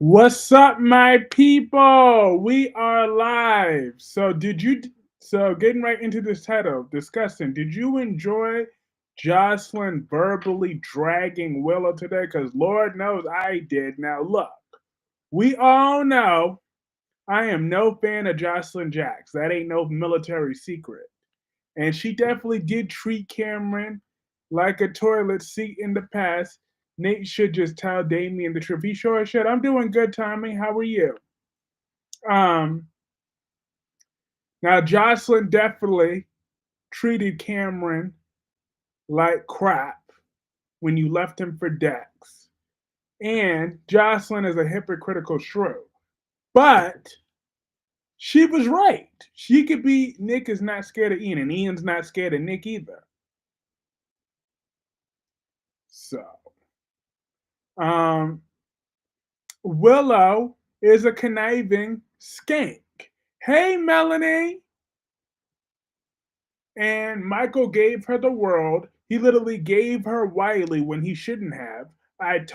What's up, my people? We are live. So getting right into this title, discussing, did you enjoy Josslyn verbally dragging Willow today? Because Lord knows I did. Now, look, we all know I am no fan of Jocelyn Jacks. That ain't no military secret. And she definitely did treat Cameron like a toilet seat in the past. Nate should just tell Damien the truth. He sure should. I'm doing good, Tommy. How are you? Um, Now Jocelyn definitely treated Cameron like crap when you left him for Dex. And Jocelyn is a hypocritical shrew. But she was right. She could be Nick is not scared of Ian, and Ian's not scared of Nick either. So um Willow is a conniving skank. Hey, Melanie. And Michael gave her the world. He literally gave her Wiley when he shouldn't have. I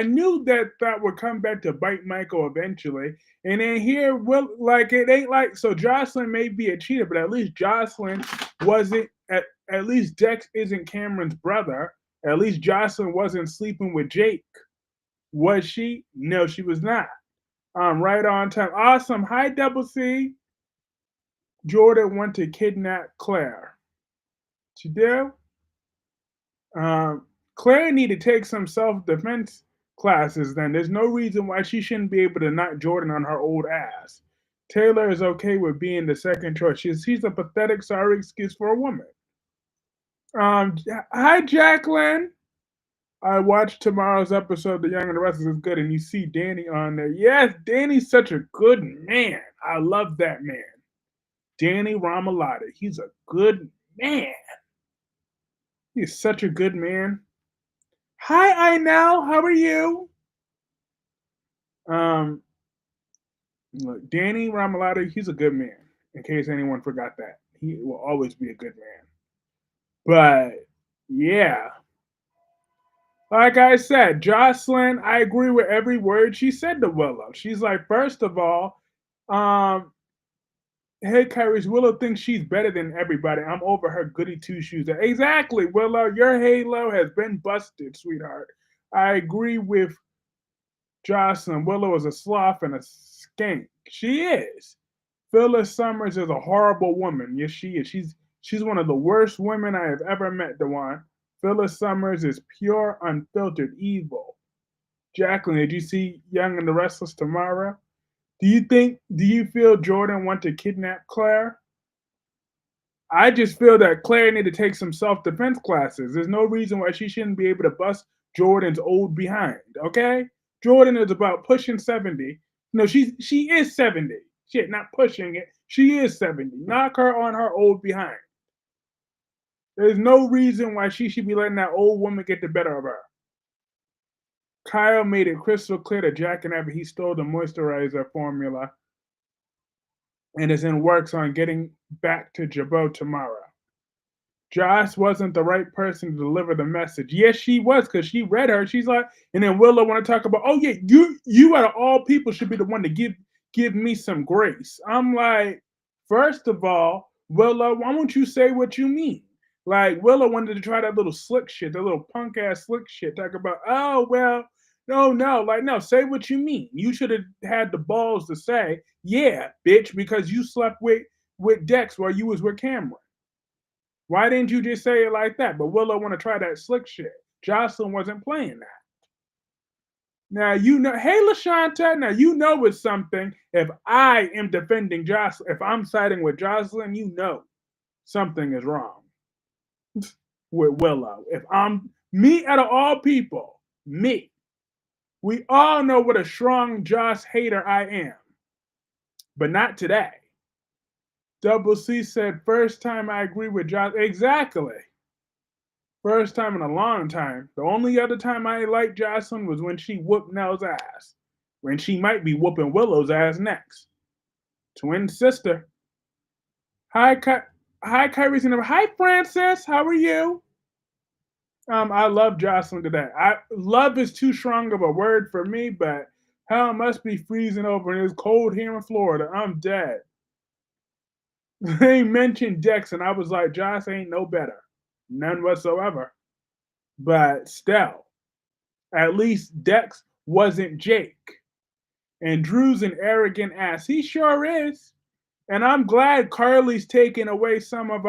knew that that would come back to bite Michael eventually. And then here, well, like it ain't like so. Jocelyn may be a cheater, but at least Jocelyn wasn't. At least Dex isn't Cameron's brother. At least Jocelyn wasn't sleeping with Jake. Was she? No, she was not. Right on time. Awesome. Hi, Double C. Jordan went to kidnap Claire. She did. Claire need to take some self-defense classes. Then there's no reason why she shouldn't be able to knock Jordan on her old ass. Taylor is okay with being the second choice. She's a pathetic, sorry excuse for a woman. Hi, Jacqueline. I watched tomorrow's episode, The Young and the Restless is good, and you see Danny on there. Yes, Danny's such a good man. I love that man. Danny Ramalada. He's a good man. He's such a good man. Hi, Inel. How are you? Um, Look, Danny Ramalada. He's a good man. In case anyone forgot that, he will always be a good man. But yeah, like I said, Jocelyn, I agree with every word she said to Willow. She's like, first of all, um, hey, Kyrie's Willow thinks she's better than everybody. I'm over her goody two shoes. Exactly, Willow. Your halo has been busted, sweetheart. I agree with Jocelyn. Willow is a sloth and a skank. She is. Phyllis Summers is a horrible woman. Yes, she is. She's one of the worst women I have ever met, Dewan. Phyllis Summers is pure, unfiltered evil. Jacqueline, did you see Young and the Restless tomorrow? Do you feel Jordan want to kidnap Claire? I just feel that Claire need to take some self-defense classes. There's no reason why she shouldn't be able to bust Jordan's old behind, okay? Jordan is about pushing 70. No, she is 70. Shit, not pushing it. She is 70. Knock her on her old behind. There's no reason why she should be letting that old woman get the better of her. Kyle made it crystal clear to Jack and Abby he stole the moisturizer formula and is in works on getting back to Jabot tomorrow. Josh wasn't the right person to deliver the message. Yes, she was, because she read her. She's like, and then Willow want to talk about, oh yeah, you out of all people should be the one to give me some grace. I'm like, first of all, Willow, why don't you say what you mean? Like Willow wanted to try that little slick shit, that little punk ass slick shit. Talk about, oh well, no, like no, say what you mean. You should have had the balls to say, yeah, bitch, because you slept with Dex while you was with Cameron. Why didn't you just say it like that? But Willow want to try that slick shit. Jocelyn wasn't playing that. Now you know, hey Lashanta, now you know it's something. If I am defending Jocelyn, if I'm siding with Jocelyn, you know something is wrong with Willow. If I'm me out of all people, me, we all know what a strong Joss hater I am, but not today. Double C said, first time I agree with Joss. Exactly. First time in a long time. The only other time I liked Jocelyn was when she whooped Nell's ass. When she might be whooping Willow's ass next. Twin sister. Hi, hi, Kyrie's in the Hi, Francis. How are you? I love Jocelyn today. Love is too strong of a word for me, but Hell must be freezing over and it's cold here in Florida. I'm dead. They mentioned Dex, and I was like, Josh ain't no better. None whatsoever. But still, at least Dex wasn't Jake. And Drew's an arrogant ass. He sure is. And I'm glad Carly's taking away some of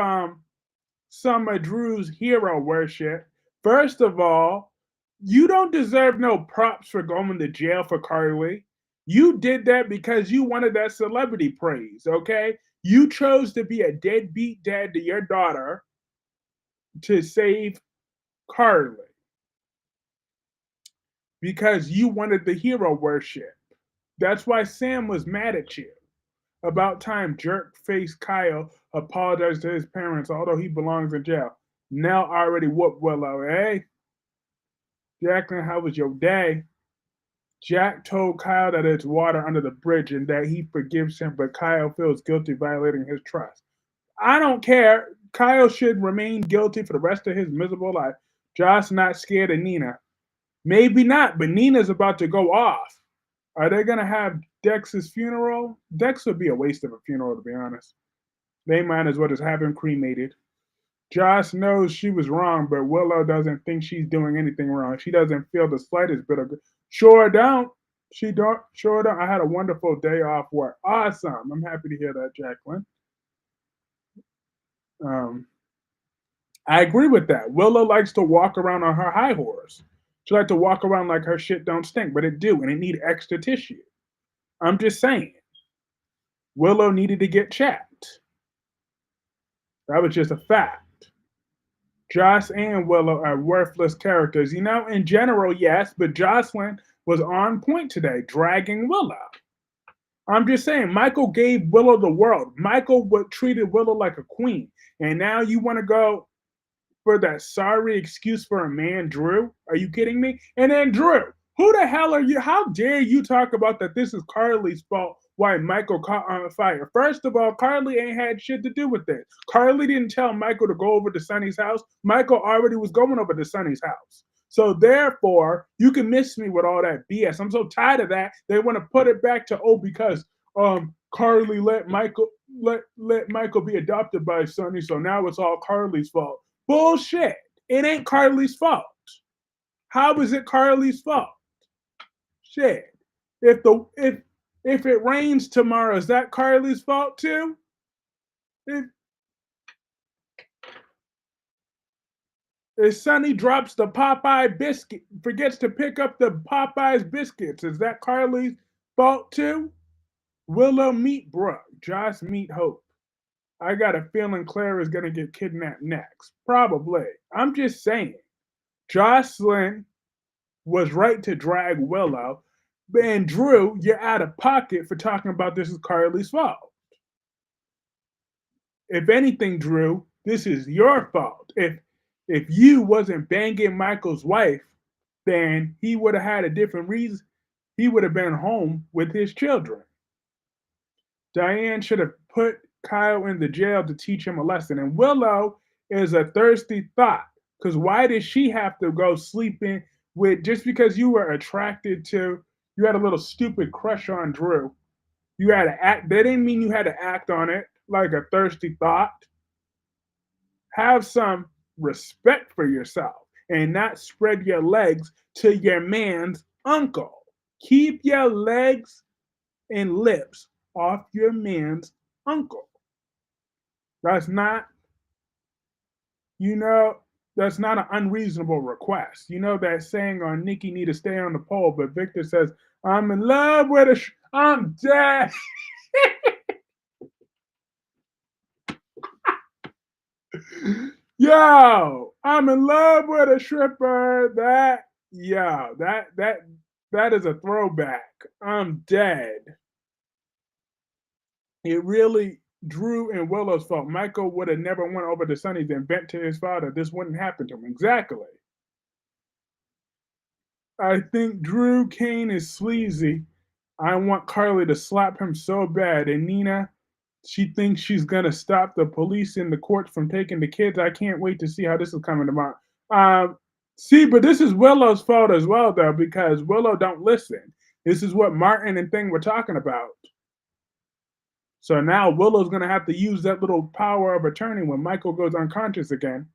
Drew's hero worship. First of all, you don't deserve no props for going to jail for Carly. You did that because you wanted that celebrity praise, okay? You chose to be a deadbeat dad to your daughter to save Carly because you wanted the hero worship. That's why Sam was mad at you. About time jerk face Kyle apologized to his parents, although he belongs in jail. Nell already whooped Willow. Hey, Jacqueline, how was your day? Jack told Kyle that it's water under the bridge and that he forgives him, but Kyle feels guilty violating his trust. I don't care. Kyle should remain guilty for the rest of his miserable life. Josh not scared of Nina. Maybe not, but Nina's about to go off. Are they gonna have Dex's funeral? Dex would be a waste of a funeral, to be honest. They might as well just have him cremated. Josh knows she was wrong, but Willow doesn't think she's doing anything wrong. She doesn't feel the slightest bit of good. Sure don't. She don't. Sure don't. I had a wonderful day off work. Awesome. I'm happy to hear that, Jacqueline. Um, I agree with that. Willow likes to walk around on her high horse. She likes to walk around like her shit don't stink, but it do, and it need extra tissue. I'm just saying. Willow needed to get checked. That was just a fact. Josh and Willow are worthless characters. You know, in general, yes, but Josslyn was on point today, dragging Willow. I'm just saying, Michael gave Willow the world. Michael treated Willow like a queen. And now you want to go for that sorry excuse for a man, Drew? Are you kidding me? And then Drew, who the hell are you? How dare you talk about that this is Carly's fault why Michael caught on fire? First of all, Carly ain't had shit to do with this. Carly didn't tell Michael to go over to Sonny's house. Michael already was going over to Sonny's house. So therefore, you can miss me with all that BS. I'm so tired of that. They want to put it back to because Carly let Michael be adopted by Sonny, so now it's all Carly's fault. Bullshit. It ain't Carly's fault. How is it Carly's fault? Shit. If it rains tomorrow, is that Carly's fault too? If Sonny drops the Popeye biscuit, forgets to pick up the Popeye's biscuits, is that Carly's fault too? Willow meet Brooke, Josh meet Hope. I got a feeling Claire is gonna get kidnapped next. Probably. I'm just saying. Josslyn was right to drag Willow, and Drew, you're out of pocket for talking about this is Carly's fault. If anything, Drew, this is your fault. If you wasn't banging Michael's wife, then he would have had a different reason. He would have been home with his children. Diane should have put Kyle in the jail to teach him a lesson. And Willow is a thirsty thought. Because why did she have to go sleeping with just because you were attracted to, you had a little stupid crush on Drew? You had to act, that didn't mean you had to act on it like a thirsty thought. Have some respect for yourself and not spread your legs to your man's uncle. Keep your legs and lips off your man's uncle. That's not, you know, that's not an unreasonable request. You know that saying on Nikki need to stay on the pole, but Victor says, I'm in love with a, I'm dead. Yo, I'm in love with a stripper. That is a throwback. I'm dead. It really Drew and Willow's fault. Michael would have never went over to Sonny's and bent to his father. This wouldn't happen to him. Exactly. I think Drew Kane is sleazy. I want Carly to slap him so bad. And Nina, she thinks she's gonna stop the police and the courts from taking the kids. I can't wait to see how this is coming tomorrow. See, but this is Willow's fault as well, though, because Willow don't listen. This is what Martin and Thing were talking about. So now Willow's gonna have to use that little power of attorney when Michael goes unconscious again.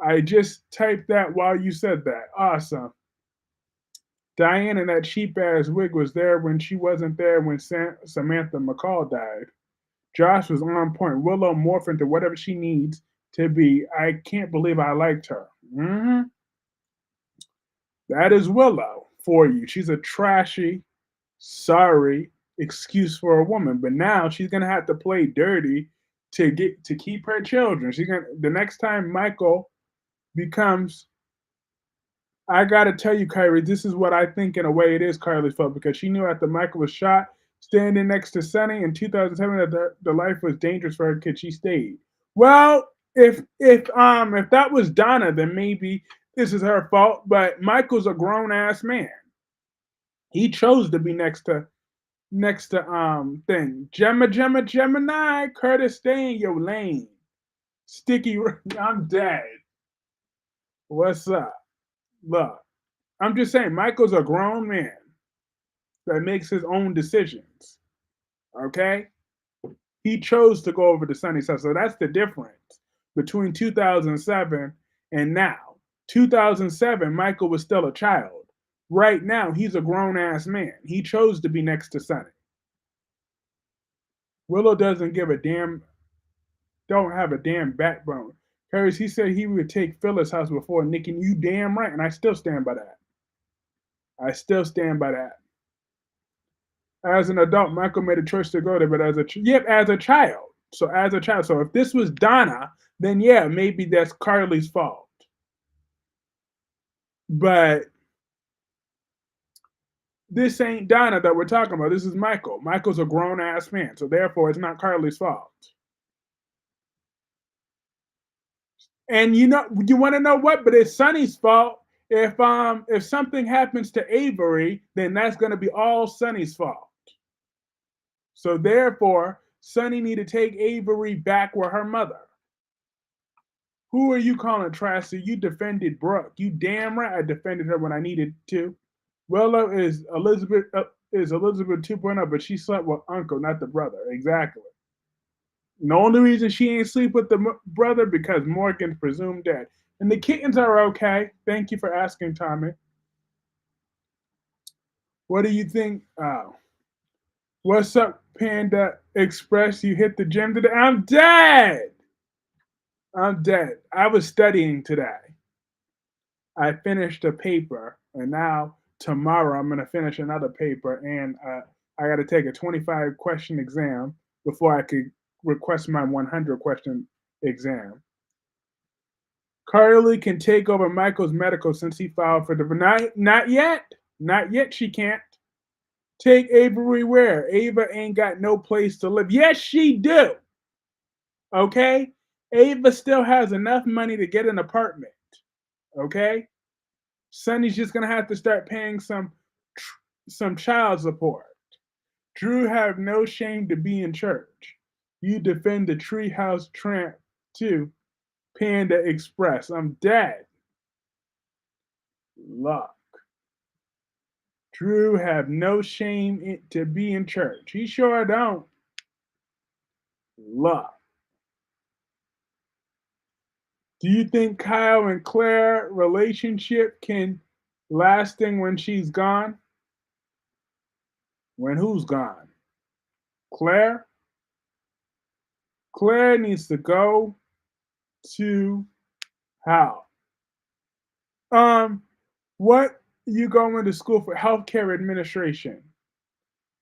I just typed that while you said that. Awesome. Diane in that cheap ass wig was there when she wasn't there when Samantha McCall died. Josh was on point. Willow morphed into whatever she needs to be. I can't believe I liked her. That is Willow for you. She's a trashy, sorry excuse for a woman, but now she's gonna have to play dirty to keep her children. She's gonna the next time Michael becomes. I gotta tell you, Kyrie, this is what I think in a way it is Carly's fault because she knew after Michael was shot, standing next to Sonny in 2007 that the life was dangerous for her kid. She stayed. Well, if that was Donna, then maybe this is her fault. But Michael's a grown ass man. He chose to be next to thing. Gemini, Curtis, stay in your lane. Sticky, I'm dead. What's up? Look, I'm just saying, Michael's a grown man that makes his own decisions. Okay? He chose to go over to Sunny Side. So that's the difference between 2007 and now. 2007, Michael was still a child. Right now, he's a grown ass man. He chose to be next to Sunny. Willow doesn't give a damn, don't have a damn backbone. Harris, he said he would take Phyllis' house before Nick, and you damn right, and I still stand by that. I still stand by that. As an adult, Michael made a choice to go there, but as a child. So as a child, so if this was Donna, then yeah, maybe that's Carly's fault. But this ain't Donna that we're talking about. This is Michael. Michael's a grown ass man, so therefore it's not Carly's fault. And you want to know what? But it's Sonny's fault. If something happens to Avery, then that's going to be all Sonny's fault. So therefore, Sonny need to take Avery back with her mother. Who are you calling Tracy? You defended Brooke. You damn right I defended her when I needed to. Willow is Elizabeth 2.0, but she slept with Uncle, not the brother. Exactly. The only reason she ain't sleep with the brother because Morgan's presumed dead. And the kittens are okay. Thank you for asking, Tommy. What do you think? Oh. What's up, Panda Express? You hit the gym today? I'm dead. I'm dead. I was studying today. I finished a paper, and now tomorrow I'm going to finish another paper, and I got to take a 25 question exam before I could request my 100 question exam. Carly can take over Michael's medical since he filed for the not yet. Not yet she can't. Take Avery where? Ava ain't got no place to live. Yes, she do. Okay? Ava still has enough money to get an apartment. Okay? Sonny's just gonna have to start paying some child support. Drew have no shame to be in church. You defend the treehouse tramp too. Panda Express. I'm dead. Luck. Drew have no shame to be in church. He sure don't. Luck. Do you think Kyle and Claire relationship can lasting when she's gone? When who's gone? Claire? Claire needs to go to how? What you going to school for? Healthcare administration.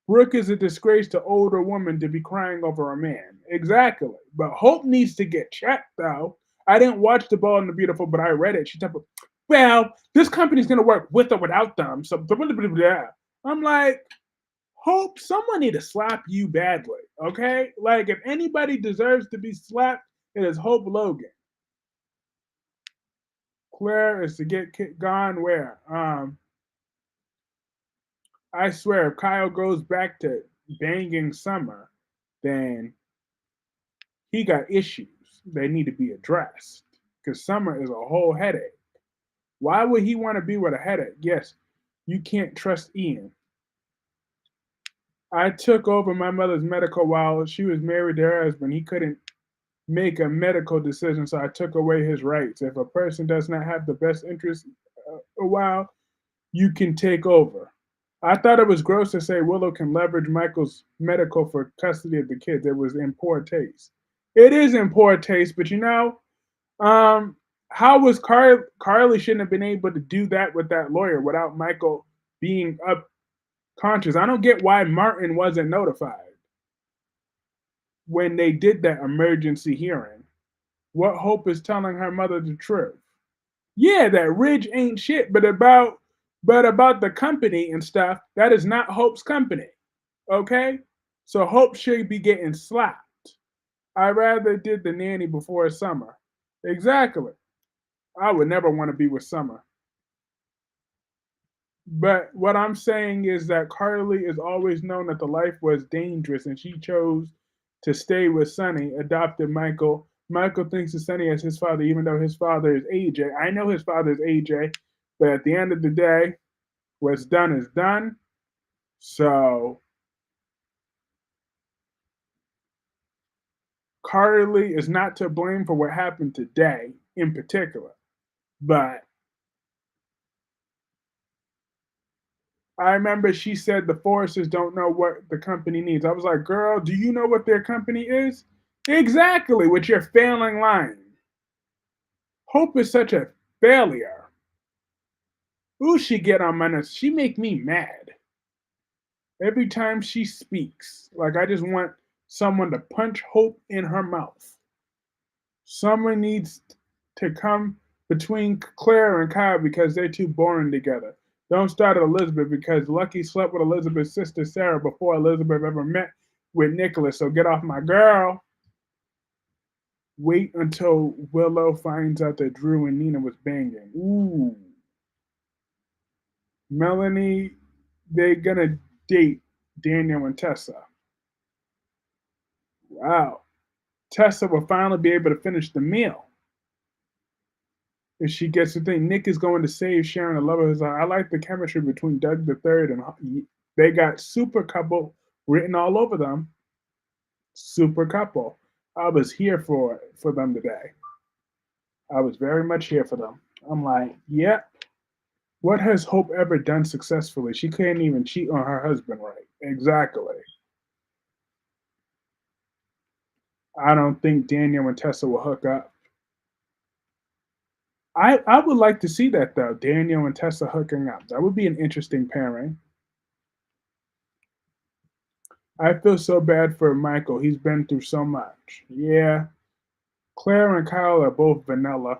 Brooke is a disgrace to older woman to be crying over a man. Exactly. But Hope needs to get checked though. I didn't watch The Bold and the Beautiful, but I read it. She said, well, this company's gonna work with or without them. So blah, blah, blah, blah. I'm like, Hope, someone need to slap you badly. Okay? Like if anybody deserves to be slapped, it is Hope Logan. Claire is to get gone where? I swear, if Kyle goes back to banging Summer, then he got issues that need to be addressed. Because Summer is a whole headache. Why would he want to be with a headache? Yes, You can't trust Ian. I took over my mother's medical while she was married to her husband. He couldn't make a medical decision, so I took away his rights. If a person does not have the best interest a while, you can take over. I thought it was gross to say Willow can leverage Michael's medical for custody of the kids. It was in poor taste. It is in poor taste, but um, how was Carly shouldn't have been able to do that with that lawyer without Michael being up conscious? I don't get why Martin wasn't notified when they did that emergency hearing. What Hope is telling her mother the truth? Yeah, that Ridge ain't shit, but about the company and stuff, that is not Hope's company. Okay? So Hope should be getting slapped. I rather did the nanny before summer. Exactly. I would never want to be with Summer. But what I'm saying is that Carly is always known that the life was dangerous and she chose to stay with Sonny, adopted Michael. Michael thinks of Sonny as his father, even though his father is AJ. I know his father is AJ, but at the end of the day, what's done is done. So Carly is not to blame for what happened today in particular. But I remember she said the Foresters don't know what the company needs. I was like, girl, do you know what their company is? Exactly, with your failing line. Hope is such a failure. Ooh, she get on my nerves. She make me mad every time she speaks. Like I just want someone to punch Hope in her mouth. Someone needs to come between Claire and Kyle because they're too boring together. Don't start at Elizabeth because Lucky slept with Elizabeth's sister Sarah before Elizabeth ever met with Nicholas. So get off my girl. Wait until Willow finds out that Drew and Nina was banging. Ooh. Melanie, they gonna date Daniel and Tessa. Wow. Tessa will finally be able to finish the meal. If she gets the thing, Nick is going to save Sharon, the love of his life. I like the chemistry between Doug the Third and they got super couple written all over them. Super couple. I was here for them today. I was very much here for them. I'm like, yep. What has Hope ever done successfully? She can't even cheat on her husband right. Exactly. I don't think Daniel and Tessa will hook up. I would like to see that though. Daniel and Tessa hooking up. That would be an interesting pairing. I feel so bad for Michael. He's been through so much. Yeah. Claire and Kyle are both vanilla.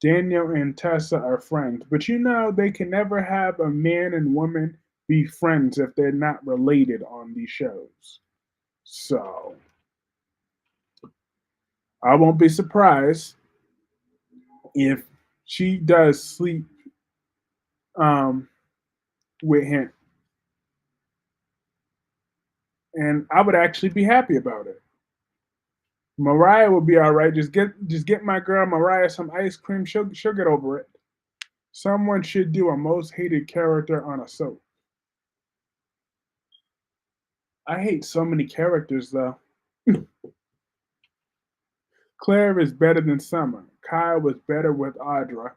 Daniel and Tessa are friends. But they can never have a man and woman be friends if they're not related on these shows. So I won't be surprised if she does sleep um, with him. And I would actually be happy about it. Mariah will be all right. Just get my girl Mariah some ice cream. She'll get over it. Someone should do a most hated character on a soap. I hate so many characters though. Claire is better than Summer. Kyle was better with Audra.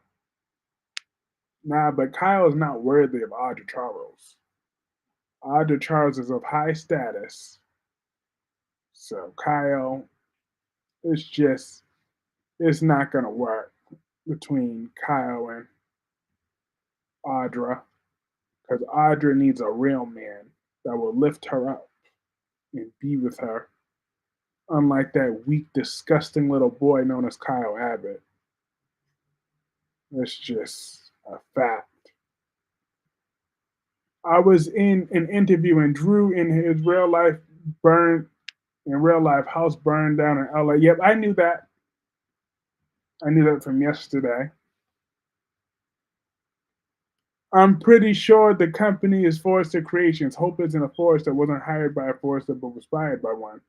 Nah, but Kyle is not worthy of Audra Charles. Audra Charles is of high status. So Kyle, it's just it's not gonna work between Kyle and Audra because Audra needs a real man that will lift her up and be with her, unlike that weak, disgusting little boy known as Kyle Abbott. It's just a fact. I was in an interview and Drew in his burned real life house burned down in LA. Yep, I knew that. I knew that from yesterday. I'm pretty sure the company is Forrester Creations. Hope isn't a Forrester, wasn't hired by a Forrester, but was fired by one.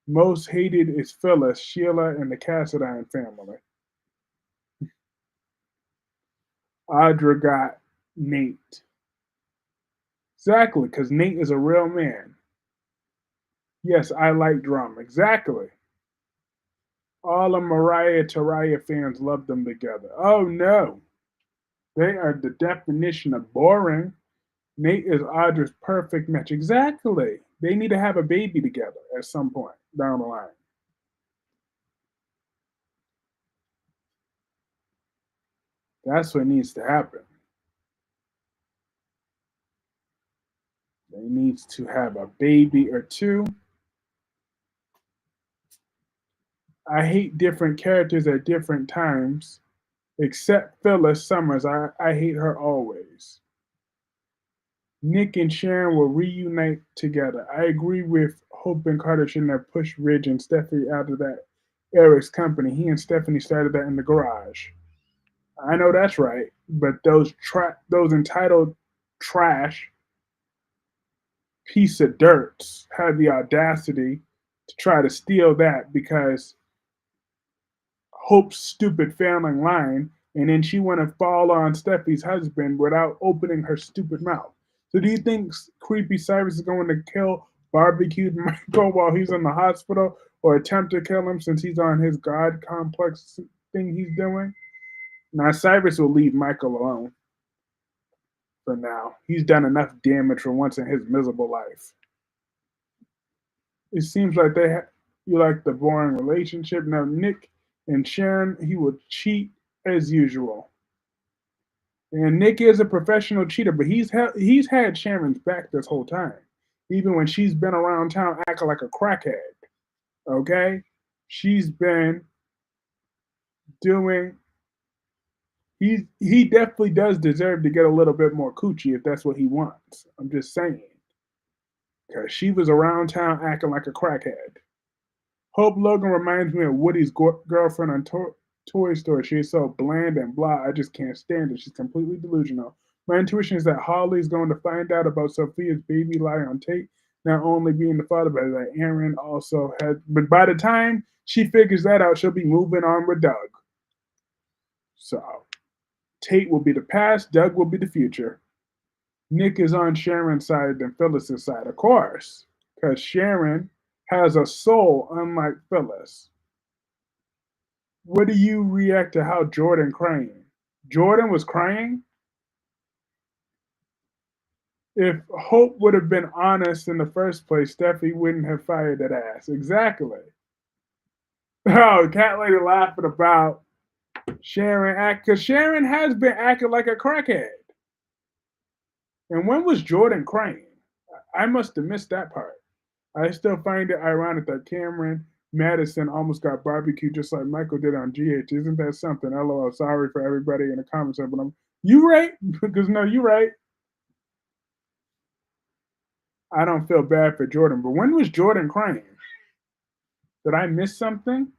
Most hated is Phyllis, Sheila, and the Cassadine family. Audra got Nate. Exactly, because Nate is a real man. Yes, I like drama. Exactly. All the Mariah Taraya fans love them together. Oh no, they are the definition of boring. Nate is Audra's perfect match. Exactly. They need to have a baby together at some point down the line. That's what needs to happen. They needs to have a baby or two. I hate different characters at different times, except Phyllis Summers. I hate her always. Nick and Sharon will reunite together. I agree with Hope and Carter shouldn't have pushed Ridge and Stephanie out of that Eric's company. He and Stephanie started that in the garage. I know that's right, but those entitled trash piece of dirt had the audacity to try to steal that because Hope's stupid failing line, and then she want to fall on Steffi's husband without opening her stupid mouth. So do you think Creepy Cyrus is going to kill barbecued Michael while he's in the hospital, or attempt to kill him since he's on his god complex thing he's doing? Now Cyrus will leave Michael alone for now. He's done enough damage for once in his miserable life. It seems like you like the boring relationship. Now Nick and Sharon, he will cheat as usual. And Nick is a professional cheater, but he's had Sharon's back this whole time, even when she's been around town acting like a crackhead. Okay, she's been doing. He definitely does deserve to get a little bit more coochie if that's what he wants. I'm just saying, because she was around town acting like a crackhead. Hope Logan reminds me of Woody's girlfriend on Toy Story. She's so bland and blah. I just can't stand it. She's completely delusional. My intuition is that Holly's going to find out about Sophia's baby lie on tape, not only being the father, but that Aaron also had. But by the time she figures that out, she'll be moving on with Doug. So Tate will be the past, Doug will be the future. Nick is on Sharon's side than Phyllis's side, of course, because Sharon has a soul unlike Phyllis. What do you react to how Jordan crying? Jordan was crying? If Hope would have been honest in the first place, Steffi wouldn't have fired that ass. Exactly. Oh, Cat Lady laughing about Sharon act because Sharon has been acting like a crackhead. And when was Jordan crying? I must have missed that part. I still find it ironic that Cameron Madison almost got barbecued just like Michael did on GH. Isn't that something? LOL. Sorry for everybody in the comments, but you right because no, you right. I don't feel bad for Jordan, but when was Jordan crying? Did I miss something?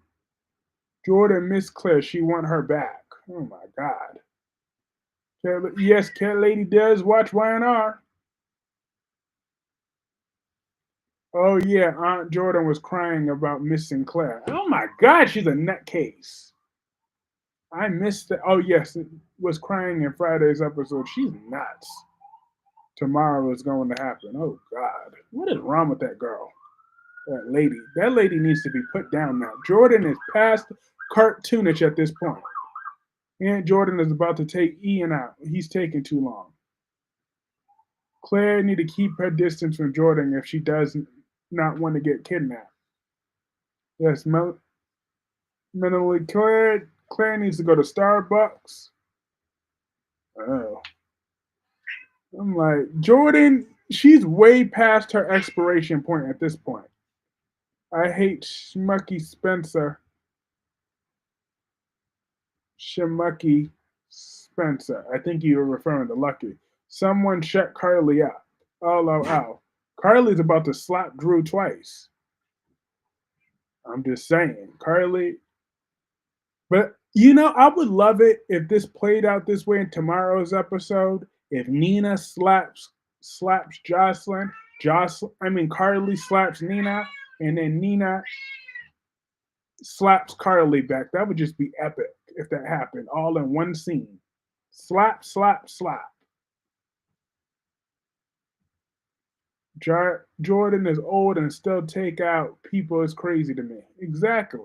Jordan missed Claire. She want her back. Oh my God. Yes, Cat Lady does watch YNR. Oh yeah, Aunt Jordan was crying about missing Claire. Oh my God, she's a nutcase. I missed that. Oh yes, it was crying in Friday's episode. She's nuts. Tomorrow is going to happen. Oh God, what is wrong with that girl? That lady. That lady needs to be put down now. Jordan is past cartoonish at this point. Aunt Jordan is about to take Ian out. He's taking too long. Claire need to keep her distance from Jordan if she does not want to get kidnapped. Yes, mentally Claire needs to go to Starbucks. Oh, I'm like Jordan. She's way past her expiration point at this point. I hate Schmucky Spencer. Shmucky Spencer. I think you were referring to Lucky. Someone shut Carly up. Oh, oh, oh. Carly's about to slap Drew twice. I'm just saying. Carly. But, I would love it if this played out this way in tomorrow's episode. If Nina slaps Josslyn. Carly slaps Nina. And then Nina slaps Carly back. That would just be epic if that happened all in one scene. Slap, slap, slap. Jordan is old and still take out people is crazy to me. Exactly.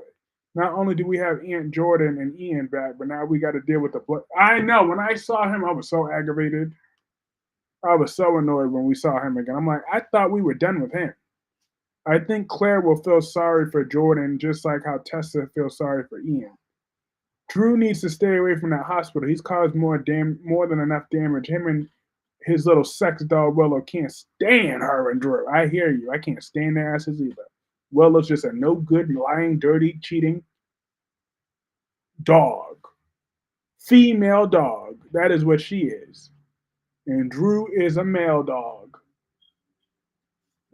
Not only do we have Aunt Jordan and Ian back, but now we got to deal with the blood. I know. When I saw him, I was so aggravated. I was so annoyed when we saw him again. I'm like, I thought we were done with him. I think Claire will feel sorry for Jordan just like how Tessa feels sorry for Ian. Drew needs to stay away from that hospital. He's caused more than enough damage. Him and his little sex doll Willow can't stand her and Drew. I hear you. I can't stand their asses either. Willow's just a no good, lying, dirty, cheating dog. Female dog. That is what she is. And Drew is a male dog.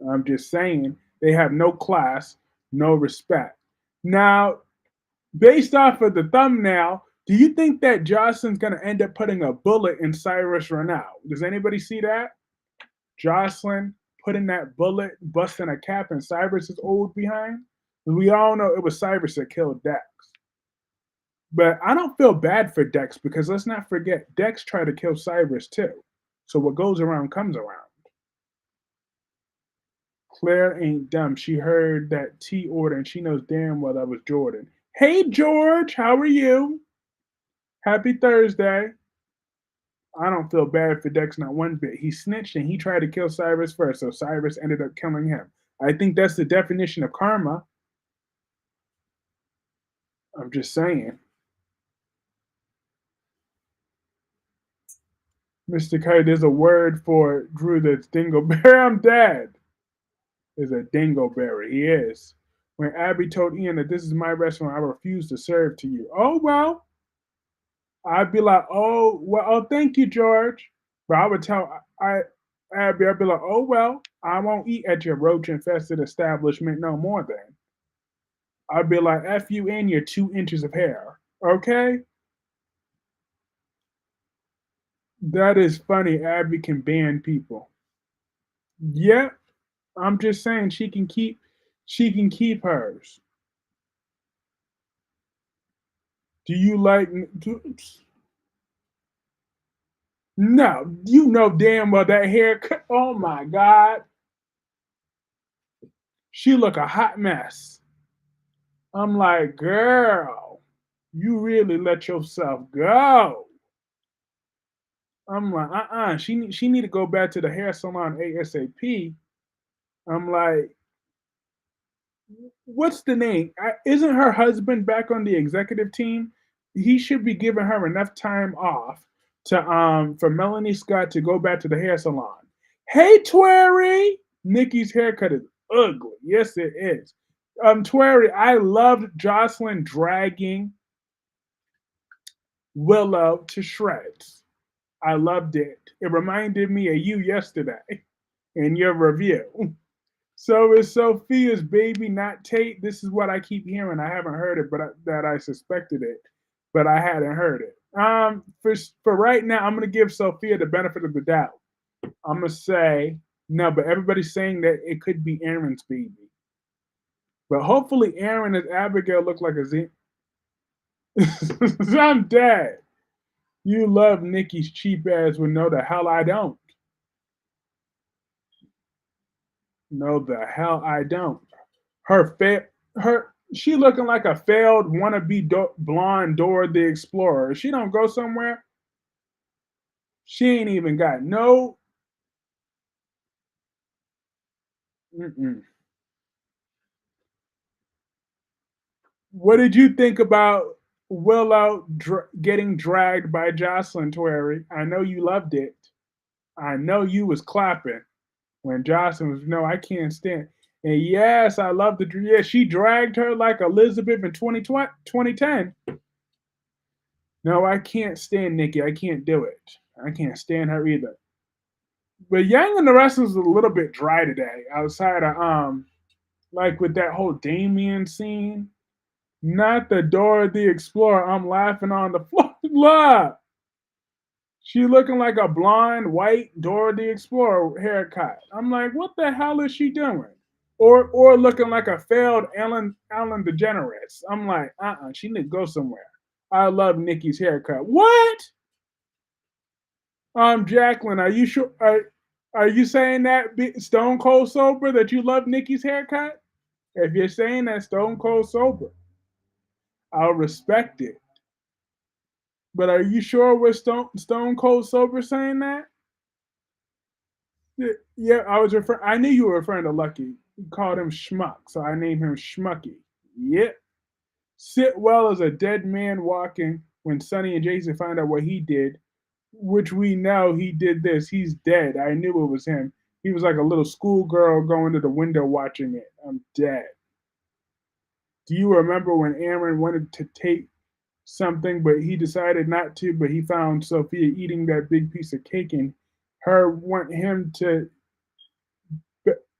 I'm just saying they have no class, no respect. Now, based off of the thumbnail, do you think that Josslyn's going to end up putting a bullet in Cyrus Renau? Does anybody see that? Josslyn putting that bullet, busting a cap in Cyrus's old behind? We all know it was Cyrus that killed Dex. But I don't feel bad for Dex because let's not forget, Dex tried to kill Cyrus too. So what goes around comes around. Claire ain't dumb. She heard that T order and she knows damn well that was Jordan. Hey, George, how are you? Happy Thursday. I don't feel bad for Dex not one bit. He snitched and he tried to kill Cyrus first, so Cyrus ended up killing him. I think that's the definition of karma. I'm just saying. Mr. Kite, there's a word for Drew that's dingleberry. I'm dead. Is a dingleberry. He is. When Abby told Ian that this is my restaurant, I refuse to serve to you. Oh, well. I'd be like, oh, well, oh, thank you, George. But I would tell Abby, I'd be like, oh, well, I won't eat at your roach infested establishment no more then. I'd be like, F you and your 2 inches of hair. Okay? That is funny. Abby can ban people. Yep. I'm just saying she can keep hers. Do you like no, you know damn well that haircut. Oh my God. She look a hot mess. I'm like, girl, you really let yourself go. I'm like, She need to go back to the hair salon ASAP. I'm like, what's the name? Isn't her husband back on the executive team? He should be giving her enough time off to for Melanie Scott to go back to the hair salon. Hey, Twerry, Nikki's haircut is ugly. Yes, it is. Twerry, I loved Josslyn dragging Willow to shreds. I loved it. It reminded me of you yesterday in your review. So is Sophia's baby not Tate? This is what I keep hearing. I haven't heard it, but that I suspected it, but I hadn't heard it. For right now, I'm gonna give Sophia the benefit of the doubt. I'm gonna say no, but everybody's saying that it could be Aaron's baby. But hopefully, Aaron and Abigail look like a Z. I'm dead. You love Nikki's cheap ass. Well, no, the hell I don't. No, the hell I don't. She looking like a failed wannabe blonde Dora the Explorer. If she don't go somewhere, she ain't even got no. Mm-mm. What did you think about Willow getting dragged by Josslyn, Twerry? I know you loved it. I know you was clapping when Josslyn was, no, I can't stand. And yes, I love the, yeah, she dragged her like Elizabeth in 2010. No, I can't stand Nikki. I can't do it. I can't stand her either. But Young and the Restless was a little bit dry today. Outside of like with that whole Damien scene. Not the Dora the Explorer. I'm laughing on the floor. Look. She looking like a blonde, white Dora the Explorer haircut. I'm like, what the hell is she doing? Or looking like a failed Ellen DeGeneres. I'm like, she need to go somewhere. I love Nikki's haircut. What? Jacqueline, are you sure? Are you saying that stone cold sober that you love Nikki's haircut? If you're saying that stone cold sober, I'll respect it. But are you sure we're stone cold sober saying that? Yeah, I was referring. I knew you were referring to Lucky. You called him Schmuck, so I named him Schmucky. Yep. Sitwell is a dead man walking when Sonny and Jason find out what he did, which we know he did this. He's dead. I knew it was him. He was like a little schoolgirl going to the window watching it. I'm dead. Do you remember when Aaron wanted to take something, but he decided not to, but he found Sophia eating that big piece of cake and her want him to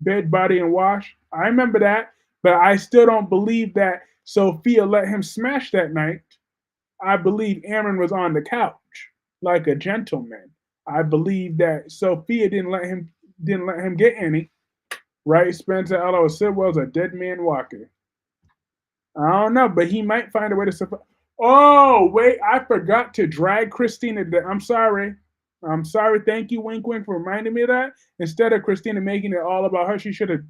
bed, body, and wash? I remember that, but I still don't believe that Sophia let him smash that night. I believe Aaron was on the couch like a gentleman. I believe that Sophia didn't let him get any. Right, Spencer? Although Sidwell's a dead man walking. I don't know, but he might find a way to survive. Oh, wait, I forgot to drag Christina. I'm sorry. I'm sorry. Thank you, Wink Wink, for reminding me of that. Instead of Christina making it all about her, she should have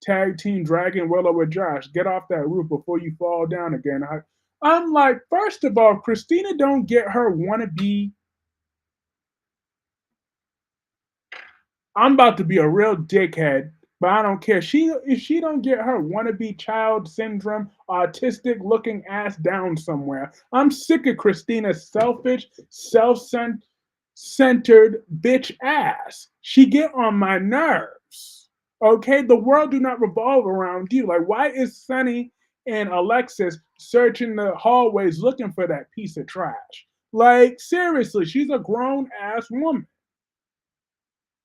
tag team dragging Willow with Josh. Get off that roof before you fall down again. I'm like, first of all, Christina don't get her wannabe. I'm about to be a real dickhead, but I don't care. If she don't get her wannabe child syndrome, autistic looking ass down somewhere. I'm sick of Christina's selfish, centered bitch ass. She get on my nerves. Okay, the world do not revolve around you. Like, why is Sunny and Alexis searching the hallways looking for that piece of trash? Like, seriously, she's a grown ass woman.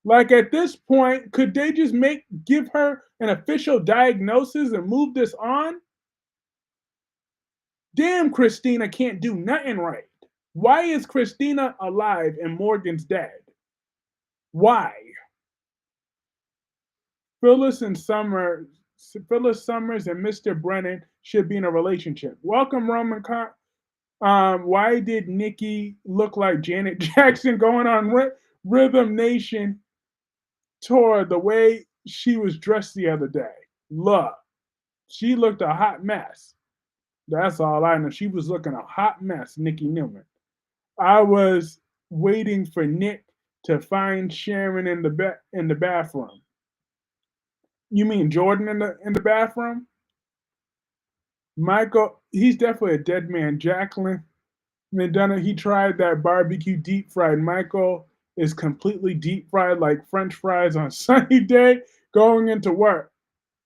Like at this point, could they just give her an official diagnosis and move this on? Damn, Christina can't do nothing right. Why is Christina alive and Morgan's dead? Why? Phyllis and Summers, Phyllis Summers and Mr. Brennan should be in a relationship. Welcome, Roman. Why did Nikki look like Janet Jackson going on Rhythm Nation tour the way she was dressed the other day? Look, she looked a hot mess. That's all I know. She was looking a hot mess, Nikki Newman. I was waiting for Nick to find Sharon in the bathroom. You mean Jordan in the bathroom? Michael, he's definitely a dead man. Jacqueline McDonough, he tried that barbecue deep fried. Michael is completely deep fried like French fries on sunny day going into work,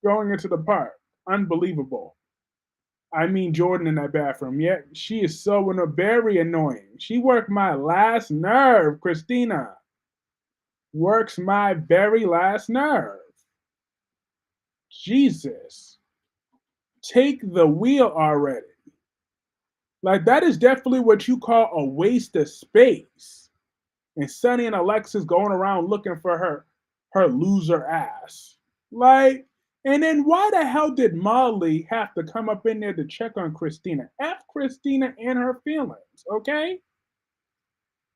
going into the park. Unbelievable. I mean Jordan in that bathroom. Yet she is so very annoying. She worked my last nerve, Christina. Works my very last nerve. Jesus. Take the wheel already. Like that is definitely what you call a waste of space. And Sunny and Alexis going around looking for her loser ass. Like, and then why the hell did Molly have to come up in there to check on Christina? F Christina and her feelings, okay?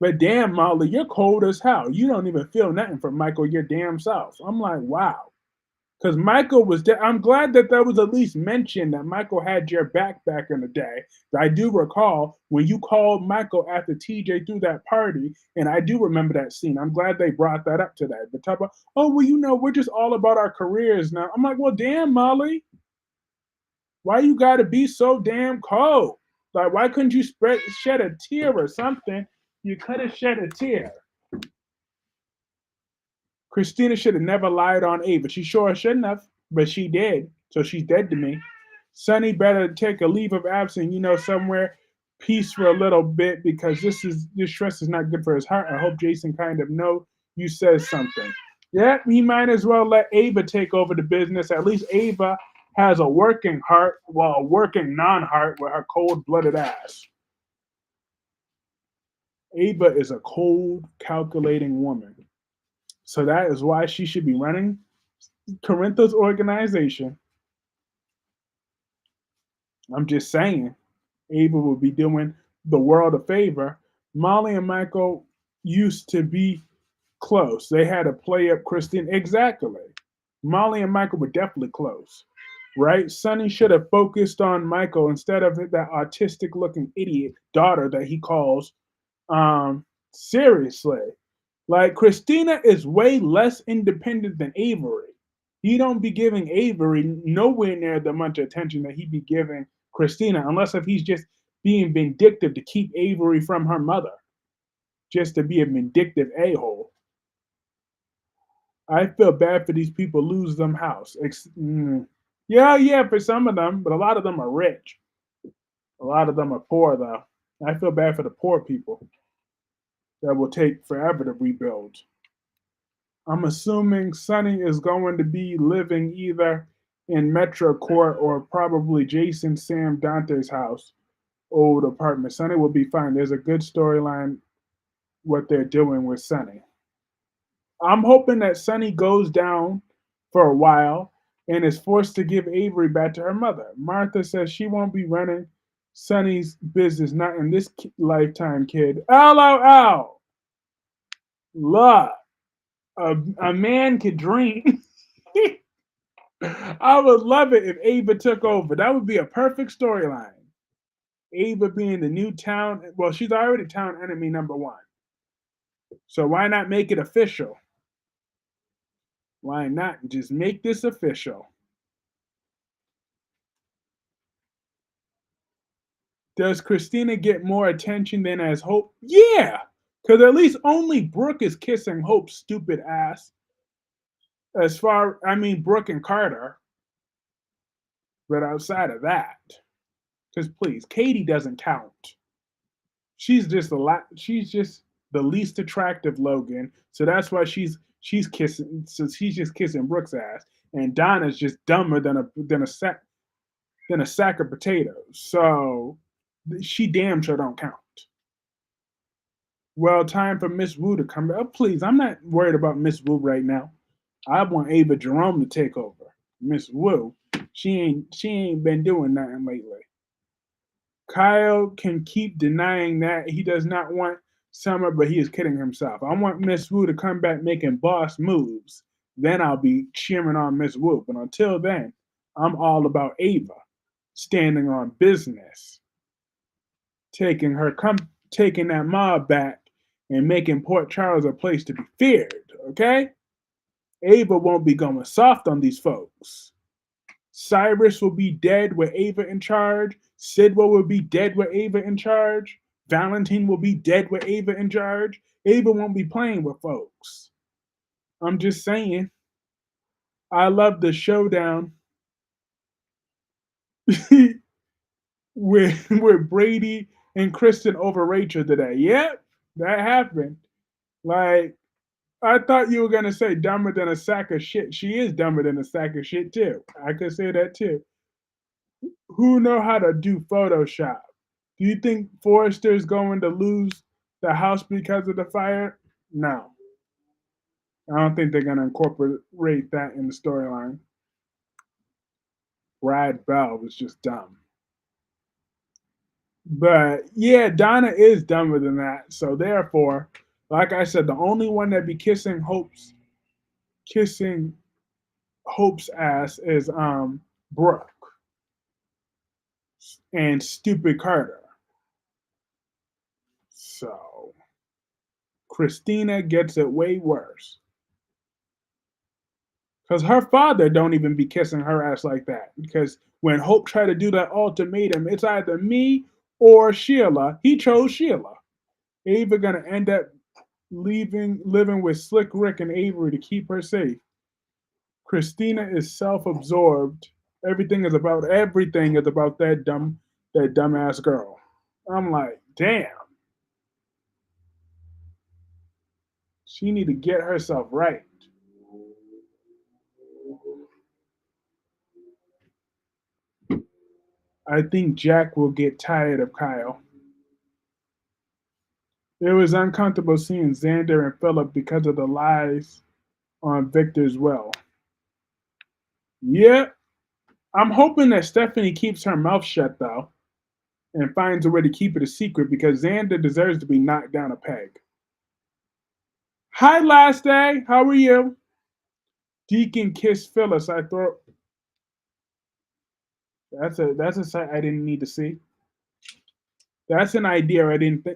But damn, Molly, you're cold as hell. You don't even feel nothing from Michael your damn self. I'm like, wow. Because Michael was there. I'm glad that was at least mentioned that Michael had your back in the day. I do recall when you called Michael after TJ threw that party, and I do remember that scene. I'm glad they brought that up today. The type of, oh, well, we're just all about our careers now. I'm like, well, damn, Molly, why you got to be so damn cold? Like, why couldn't you shed a tear or something? You could have shed a tear. Christina should have never lied on Ava. She sure shouldn't have, but she did. So she's dead to me. Sunny better take a leave of absence, somewhere peace for a little bit because this stress is not good for his heart. I hope Jason kind of know you says something. Yeah, he might as well let Ava take over the business. At least Ava has a working heart, well, a working non-heart with her cold-blooded ass. Ava is a cold, calculating woman. So that is why she should be running Corinthos organization. I'm just saying, Ava would be doing the world a favor. Molly and Michael, used to be close. They had to play up Christine. Exactly. Molly and Michael were definitely close, right? Sonny should have focused on Michael instead of that autistic looking idiot daughter that he calls. Seriously. Like Christina is way less independent than Avery. He don't be giving Avery nowhere near the much attention that he be giving Christina, unless if he's just being vindictive to keep Avery from her mother, just to be a vindictive a-hole. I feel bad for these people lose them house. Yeah, yeah, for some of them, but a lot of them are rich. A lot of them are poor though. I feel bad for the poor people that will take forever to rebuild. I'm assuming Sonny is going to be living either in Metro Court or probably Jason Sam Dante's house, old apartment. Sonny will be fine. There's a good storyline what they're doing with Sonny. I'm hoping that Sonny goes down for a while and is forced to give Avery back to her mother. Martha says she won't be running Sonny's business, not in this lifetime, kid. Ow, ow, ow. Look, a man could dream. I would love it if Ava took over. That would be a perfect storyline. Ava being the new town, well, she's already town enemy number one. So why not make it official? Why not just make this official? Does Christina get more attention than as Hope? Yeah, because at least only Brooke is kissing Hope's stupid ass. Brooke and Carter, but outside of that, because please, Katie doesn't count. She's just a lot. She's just the least attractive Logan, so that's why she's kissing. So she's just kissing Brooke's ass, and Donna's just dumber than a sack of potatoes. So she damn sure don't count. Well, time for Miss Wu to come back. Oh, please, I'm not worried about Miss Wu right now. I want Ava Jerome to take over. Miss Wu, she ain't been doing nothing lately. Kyle can keep denying that he does not want Summer, but he is kidding himself. I want Miss Wu to come back making boss moves. Then I'll be cheering on Miss Wu. But until then, I'm all about Ava standing on business, taking that mob back and making Port Charles a place to be feared. Okay, Ava won't be going soft on these folks. Cyrus will be dead with Ava in charge. Sidwell will be dead with Ava in charge. Valentine will be dead with Ava in charge. Ava won't be playing with folks. I'm just saying. I love the showdown with Brady and Kristen over Rachel today. Yep, that happened. Like, I thought you were gonna say dumber than a sack of shit. She is dumber than a sack of shit too. I could say that too. Who know how to do Photoshop? Do you think Forrester's going to lose the house because of the fire? No. I don't think they're gonna incorporate that in the storyline. Brad Bell was just dumb. But yeah, Donna is dumber than that. So therefore, like I said, the only one that be kissing Hope's ass is Brooke and stupid Carter. So Christina gets it way worse. Because her father don't even be kissing her ass like that. Because when Hope tried to do that ultimatum, it's either me or Sheila. He chose Sheila. Ava gonna end up living with Slick Rick and Avery to keep her safe. Christina is self-absorbed. Everything is about that dumbass girl. I'm like, damn, she need to get herself right. I think Jack will get tired of Kyle. It was uncomfortable seeing Xander and Philip because of the lies on Victor's well. Yeah, I'm hoping that Stephanie keeps her mouth shut though and finds a way to keep it a secret because Xander deserves to be knocked down a peg. Hi, last day. How are you? Deacon kissed Phyllis. I thought that's a sight I didn't need to see. That's an idea I didn't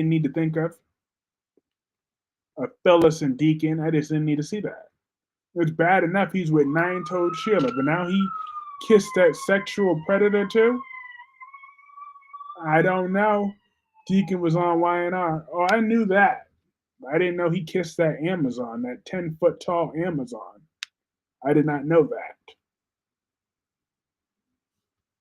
need to think of. A Phyllis and Deacon. I just didn't need to see that. It's bad enough he's with nine-toed Sheila, but now he kissed that sexual predator too. I don't know. Deacon was on Y&R. Oh, I knew that. I didn't know he kissed that Amazon, that 10-foot tall Amazon. I did not know that.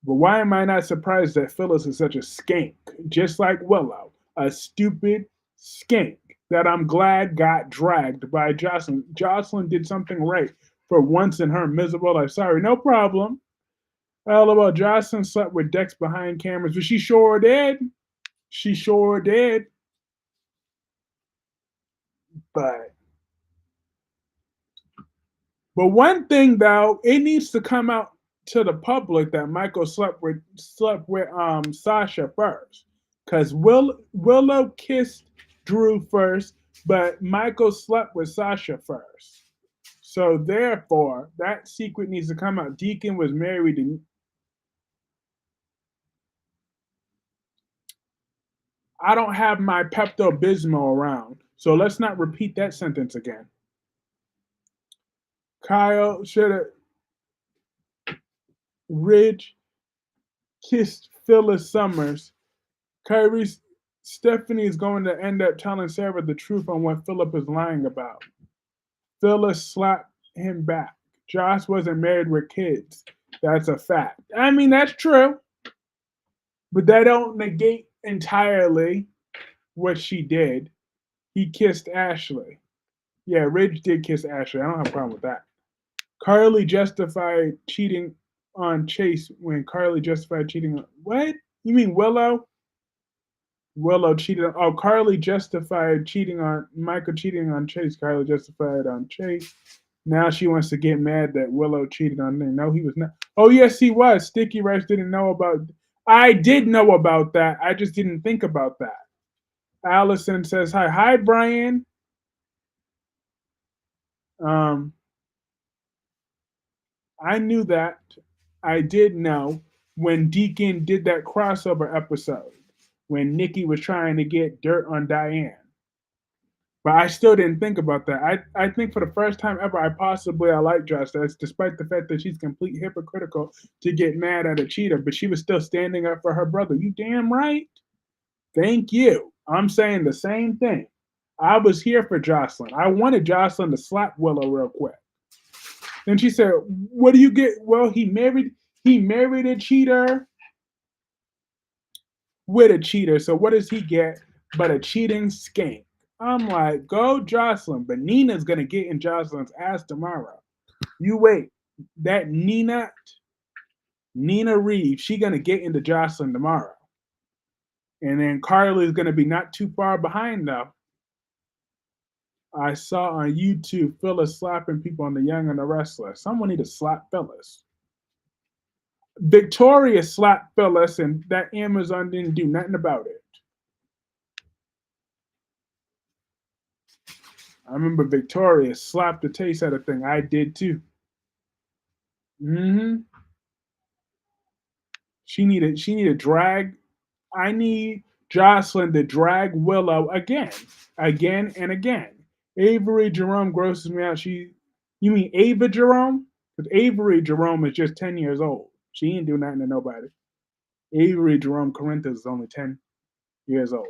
But why am I not surprised that Phyllis is such a skank, just like Willow, a stupid skank that I'm glad got dragged by Josslyn. Josslyn did something right for once in her miserable life. Sorry, no problem. LOL, Josslyn slept with Dex behind cameras, but she sure did. She sure did. But one thing though, it needs to come out to the public that Michael slept with Sasha first, because Willow kissed Drew first, but Michael slept with Sasha first. So therefore, that secret needs to come out. Deacon was married to. I don't have my Pepto Bismol around, so let's not repeat that sentence again. Kyle should have Ridge kissed Phyllis Summers. Kyrie Stephanie is going to end up telling Sarah the truth on what Philip is lying about. Phyllis slapped him back. Josh wasn't married with kids. That's a fact. I mean, that's true, but that don't negate entirely what she did. He kissed Ashley. Yeah, Ridge did kiss Ashley. I don't have a problem with that. Carly justified cheating on Chase when Carly justified cheating on what? You mean Willow? Willow cheated. Oh, Carly justified cheating on Michael cheating on Chase. Carly justified on Chase. Now she wants to get mad that Willow cheated on him. No, he was not. Oh, yes, he was. Sticky Rice didn't know about. I did know about that. I just didn't think about that. Allison says hi. Hi, Brian. Um, I knew that. I did know when Deacon did that crossover episode when Nikki was trying to get dirt on Diane. But I still didn't think about that. I think for the first time ever, I like Justice, despite the fact that she's completely hypocritical to get mad at a cheater, but she was still standing up for her brother. You damn right. Thank you. I'm saying the same thing. I was here for Josslyn. I wanted Josslyn to slap Willow real quick. Then she said, "What do you get?" Well, he married a cheater with a cheater. So what does he get but a cheating skank? I'm like, go Josslyn, but Nina's gonna get in Josslyn's ass tomorrow. You wait. That Nina Reeves, she gonna get into Josslyn tomorrow. And then Carly's gonna be not too far behind though. I saw on YouTube Phyllis slapping people on The Young and the Restless. Someone need to slap Phyllis. Victoria slapped Phyllis, and that Amazon didn't do nothing about it. I remember Victoria slapped the taste out of thing. I did too. Hmm. She needed drag. I need Josslyn to drag Willow again and again. Avery Jerome grosses me out. You mean Ava Jerome? Because Avery Jerome is just 10 years old. She ain't do nothing to nobody. Avery Jerome Corinthus is only 10 years old.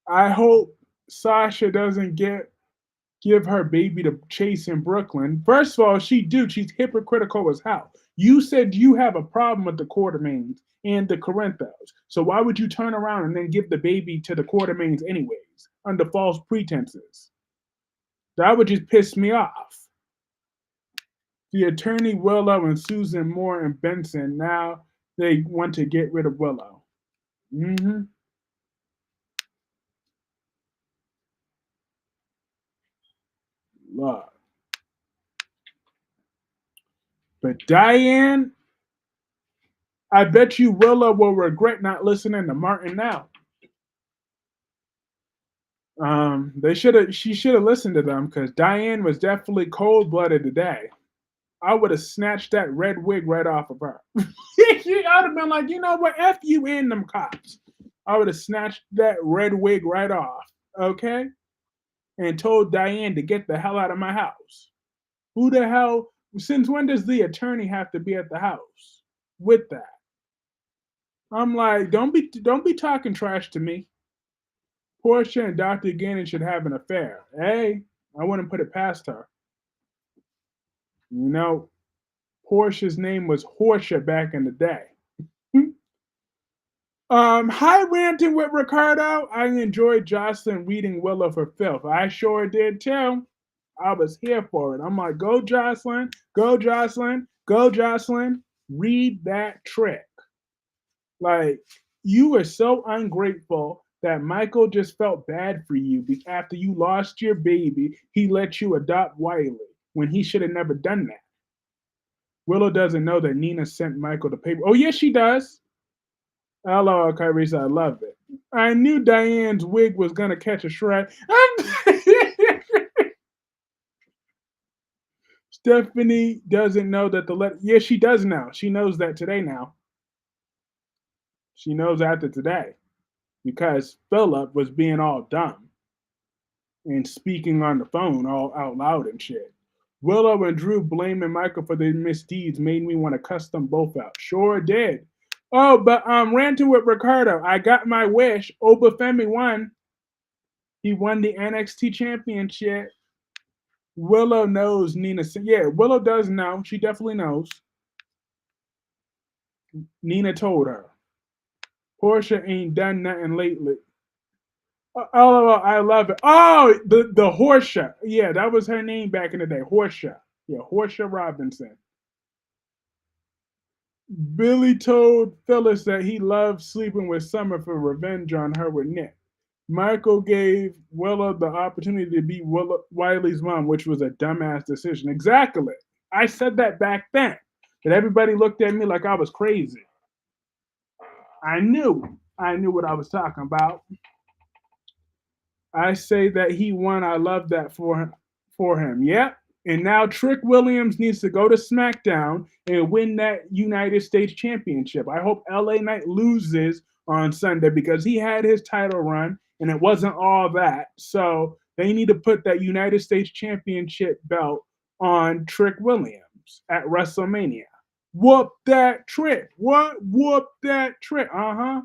I hope Sasha doesn't give her baby to Chase in Brooklyn. First of all, she's hypocritical as hell. You said you have a problem with the Quartermains and the Corinthos. So why would you turn around and then give the baby to the Quartermains anyways, under false pretenses? That would just piss me off. The attorney Willow and Susan Moore and Benson, now they want to get rid of Willow. Mm-hmm. Love. But Diane, I bet you Willow will regret not listening to Martin now. She should have listened to them because Diane was definitely cold blooded today. I would have snatched that red wig right off of her. I would have been like, you know what? F you and them cops. I would have snatched that red wig right off. Okay? And told Diane to get the hell out of my house. Who the hell? Since when does the attorney have to be at the house with that? I'm like, don't be talking trash to me. Portia and Dr. Gannon should have an affair. Hey, I wouldn't put it past her. You know, Portia's name was Hortia back in the day. Hi ranting with Ricardo. I enjoyed Josslyn reading Willow for Filth. I sure did too. I was here for it. I'm like, go Josslyn, go Josslyn, go Josslyn. Read that trick. Like, you were so ungrateful that Michael just felt bad for you after you lost your baby. He let you adopt Wiley when he should have never done that. Willow doesn't know that Nina sent Michael the paper. Oh, yes, she does. Hello, Kyrisa, I love it. I knew Diane's wig was gonna catch a shred. Stephanie doesn't know that the letter. Yes, she does now. She knows that today now. She knows after today because Philip was being all dumb and speaking on the phone all out loud and shit. Willow and Drew blaming Michael for their misdeeds made me want to cuss them both out. Sure did. Oh, but ranting with Ricardo. I got my wish. Obafemi won. He won the NXT championship. Willow knows Nina. Yeah, Willow does know. She definitely knows. Nina told her. Portia ain't done nothing lately. Oh, I love it. Oh, the Horsha. Yeah, that was her name back in the day. Horsha. Yeah, Horsha Robinson. Billy told Phyllis that he loved sleeping with Summer for revenge on her with Nick. Michael gave Willow the opportunity to be Wiley's mom, which was a dumbass decision. Exactly. I said that back then. But everybody looked at me like I was crazy. I knew. I knew what I was talking about. I say that he won. I love that for him. Yep. And now Trick Williams needs to go to SmackDown and win that United States Championship. I hope LA Knight loses on Sunday because he had his title run and it wasn't all that. So they need to put that United States Championship belt on Trick Williams at WrestleMania. Whoop that trick. What? Whoop that trick. Uh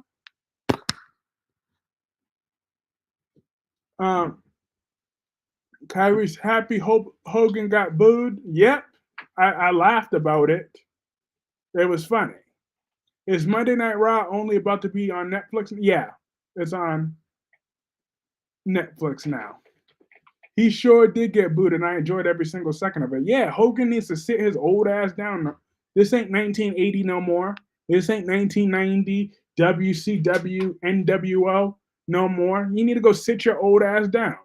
huh. Kyrie's happy Hogan got booed. Yep. I laughed about it. It was funny. Is Monday Night Raw only about to be on Netflix? Yeah, it's on Netflix now. He sure did get booed, and I enjoyed every single second of it. Yeah, Hogan needs to sit his old ass down. This ain't 1980 no more. This ain't 1990 WCW NWO no more. You need to go sit your old ass down.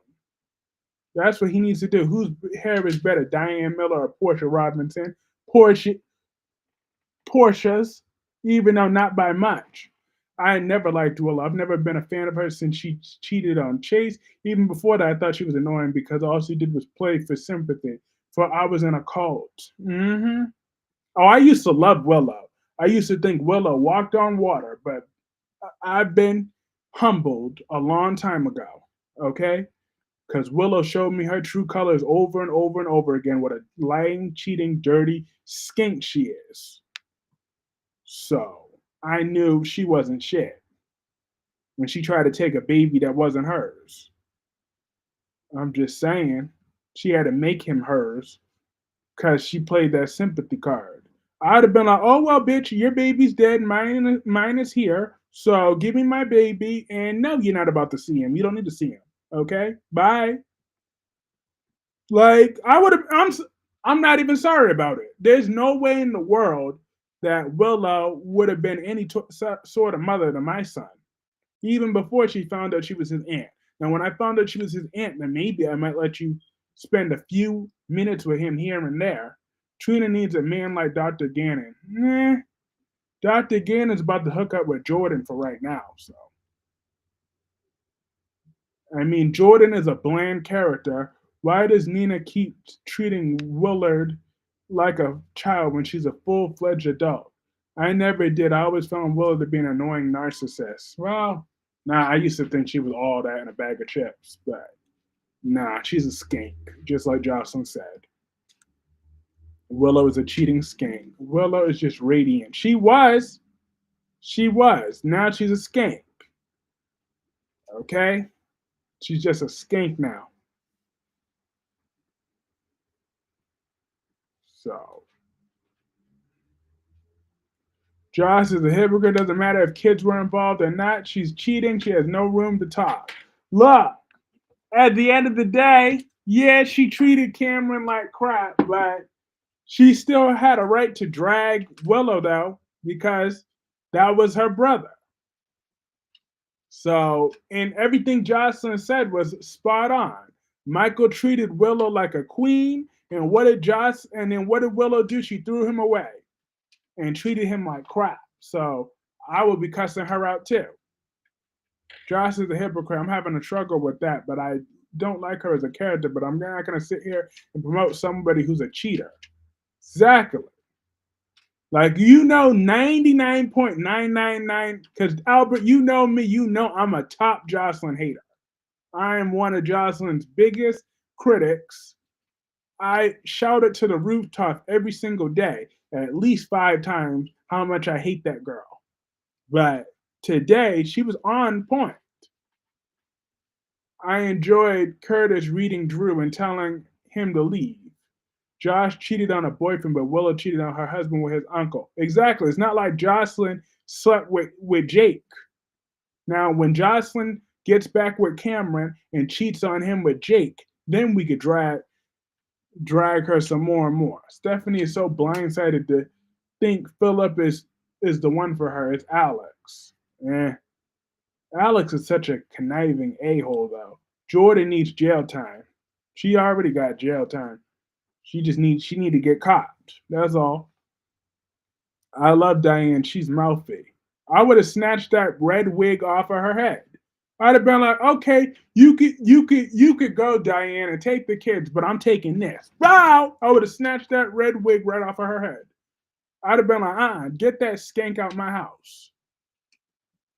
That's what he needs to do. Whose hair is better, Diane Miller or Portia Robinson? Portia, Portia's, even though not by much. I never liked Willow. I've never been a fan of her since she cheated on Chase. Even before that, I thought she was annoying because all she did was play for sympathy. For I was in a cult. Oh, I used to love Willow. I used to think Willow walked on water, but I've been humbled a long time ago. Okay, because Willow showed me her true colors over and over and over again. What a lying, cheating, dirty skink she is. So I knew she wasn't shit when she tried to take a baby that wasn't hers. I'm just saying, she had to make him hers because she played that sympathy card. I'd have been like, oh, well, bitch, your baby's dead. Mine is here. So give me my baby. And no, you're not about to see him. You don't need to see him. Okay? Bye. Like, I would have, I'm not even sorry about it. There's no way in the world that Willow would have been any sort of mother to my son, even before she found out she was his aunt. Now, when I found out she was his aunt, then maybe I might let you spend a few minutes with him here and there. Trina needs a man like Dr. Gannon. Nah, Dr. Gannon's about to hook up with Jordan for right now. So I mean, Jordan is a bland character. Why does Nina keep treating Willard like a child when she's a full fledged adult? I never did. I always found Willard to be an annoying narcissist. Well, nah, I used to think she was all that in a bag of chips, but nah, she's a skank, just like Josslyn said. Willow is a cheating skank. Willow is just radiant. She was. She was. Now she's a skank. Okay? She's just a skank now. So Josh is a hypocrite. Doesn't matter if kids were involved or not. She's cheating. She has no room to talk. Look, at the end of the day, yeah, she treated Cameron like crap, but she still had a right to drag Willow, though, because that was her brother. So, and everything Josslyn said was spot on. Michael treated Willow like a queen, and what did Willow do? She threw him away and treated him like crap. So I will be cussing her out too. Josh is a hypocrite. I'm having a struggle with that, but I don't like her as a character. But I'm not going to sit here and promote somebody who's a cheater. Exactly. Like, 99.999, because Albert, you know me, you know I'm a top Josslyn hater. I am one of Josslyn's biggest critics. I shout it to the rooftop every single day, at least 5 times, how much I hate that girl. But today, she was on point. I enjoyed Curtis reading Drew and telling him to leave. Josh cheated on a boyfriend, but Willow cheated on her husband with his uncle. Exactly. It's not like Josslyn slept with Jake. Now, when Josslyn gets back with Cameron and cheats on him with Jake, then we could drag her some more and more. Stephanie is so blindsided to think Philip is the one for her. It's Alex. Eh. Alex is such a conniving a-hole, though. Jordan needs jail time. She already got jail time. She need to get caught. That's all. I love Diane. She's mouthy. I would have snatched that red wig off of her head. I'd have been like, okay, you could go, Diane, and take the kids, but I'm taking this. Wow! I would have snatched that red wig right off of her head. I'd have been like, get that skank out my house.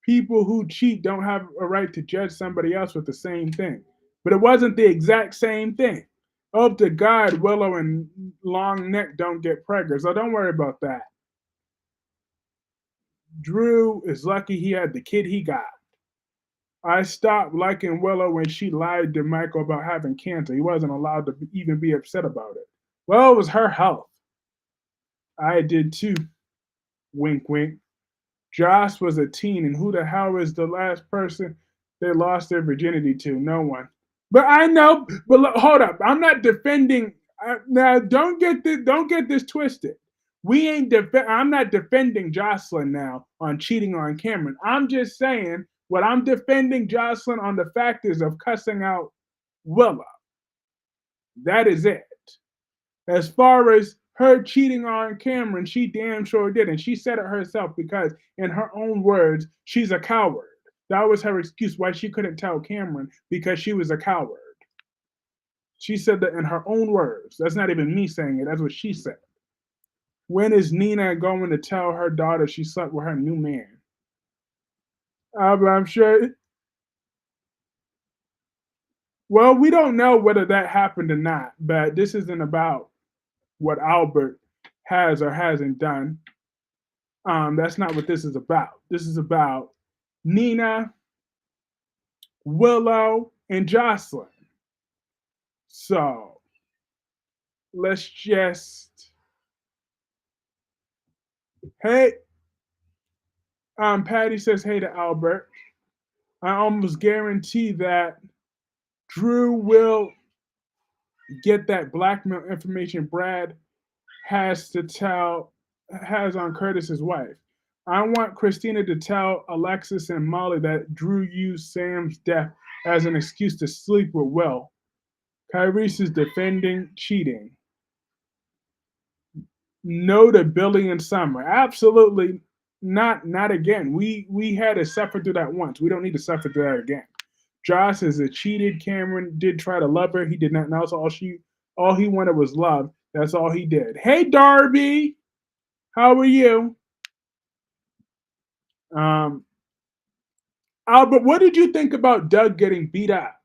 People who cheat don't have a right to judge somebody else with the same thing. But it wasn't the exact same thing. Hope to God Willow and Long Neck don't get pregnant, so don't worry about that. Drew is lucky he had the kid he got. I stopped liking Willow when she lied to Michael about having cancer. He wasn't allowed to even be upset about it. Well, it was her health. I did too. Wink, wink. Josh was a teen, and who the hell is the last person they lost their virginity to? No one. But I know. But look, hold up. I'm not defending. Now, don't get this twisted. We ain't. I'm not defending Josslyn now on cheating on Cameron. I'm just saying what I'm defending Josslyn on the factors of cussing out Willow. That is it. As far as her cheating on Cameron, she damn sure did. And she said it herself because, in her own words, she's a coward. That was her excuse why she couldn't tell Cameron because she was a coward. She said that in her own words. That's not even me saying it. That's what she said. When is Nina going to tell her daughter she slept with her new man? I'm sure. Well, we don't know whether that happened or not, but this isn't about what Albert has or hasn't done. That's not what this is about. This is about Nina, Willow, and Josslyn. So let's just hey. Patty says hey to Albert. I almost guarantee that Drew will get that blackmail information Brad has on Curtis's wife. I want Christina to tell Alexis and Molly that Drew used Sam's death as an excuse to sleep with Will. Kyrese is defending cheating. No to Billy and Summer. Absolutely not again. We had to suffer through that once. We don't need to suffer through that again. Josh is a cheated. Cameron did try to love her. He did not know. So all he wanted was love. That's all he did. Hey, Darby, how are you? Um, Albert, what did you think about Doug getting beat up?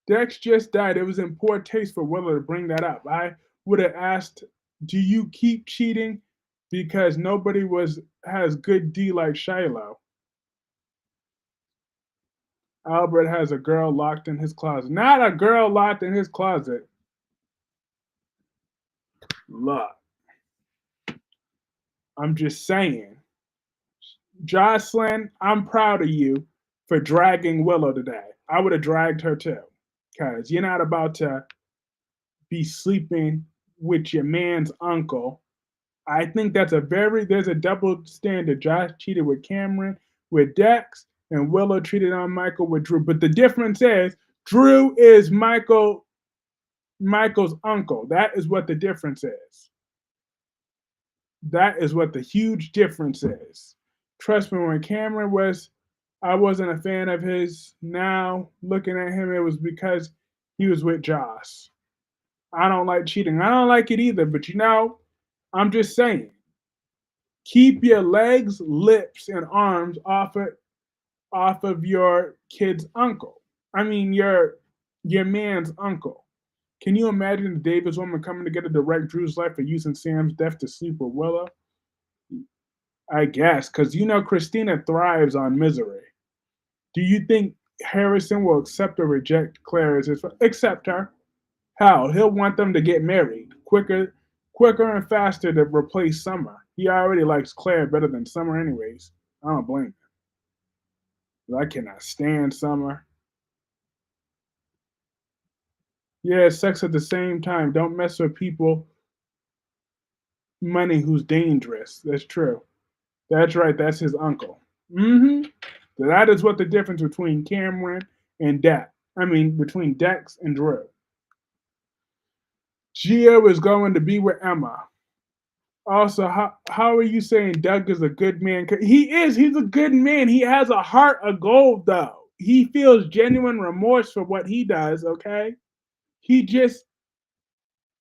Dex just died. It was in poor taste for Willow to bring that up. I would have asked, "Do you keep cheating?" Because nobody was has good D like Shiloh. Albert has a girl locked in his closet. Not a girl locked in his closet. Look, I'm just saying. Josslyn, I'm proud of you for dragging Willow today. I would have dragged her too. Because you're not about to be sleeping with your man's uncle. I think there's a double standard. Josh cheated with Cameron, with Dex, and Willow cheated on Michael with Drew. But the difference is Drew is Michael's uncle. That is what the difference is. That is what the huge difference is. Trust me, when Cameron was, I wasn't a fan of his. Now, looking at him, it was because he was with Josh. I don't like cheating. I don't like it either, but I'm just saying, keep your legs, lips, and arms off of your kid's uncle. I mean your man's uncle. Can you imagine the Davis woman coming together to wreck Drew's life for using Sam's death to sleep with Willow? I guess, because Christina thrives on misery. Do you think Harrison will accept or reject Claire as his accept her? How? He'll want them to get married quicker and faster to replace Summer. He already likes Claire better than Summer, anyways. I don't blame him. I cannot stand Summer. Yeah, sex at the same time. Don't mess with people, money who's dangerous. That's true. That's right. That's his uncle. Mm-hmm. That is what the difference between Cameron and Dex. I mean, between Dex and Drew. Gio is going to be with Emma. Also, how are you saying Doug is a good man? He is. He's a good man. He has a heart of gold, though. He feels genuine remorse for what he does. Okay, he just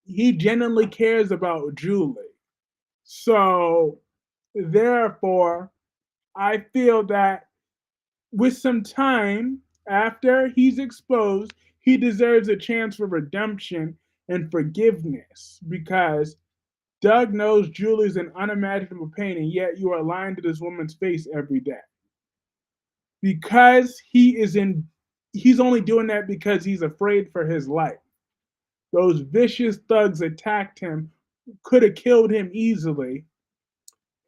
he genuinely cares about Julie. So, therefore, I feel that with some time after he's exposed, he deserves a chance for redemption and forgiveness because Doug knows Julie's in unimaginable pain, and yet you are lying to this woman's face every day. Because he's only doing that because he's afraid for his life. Those vicious thugs attacked him, could have killed him easily,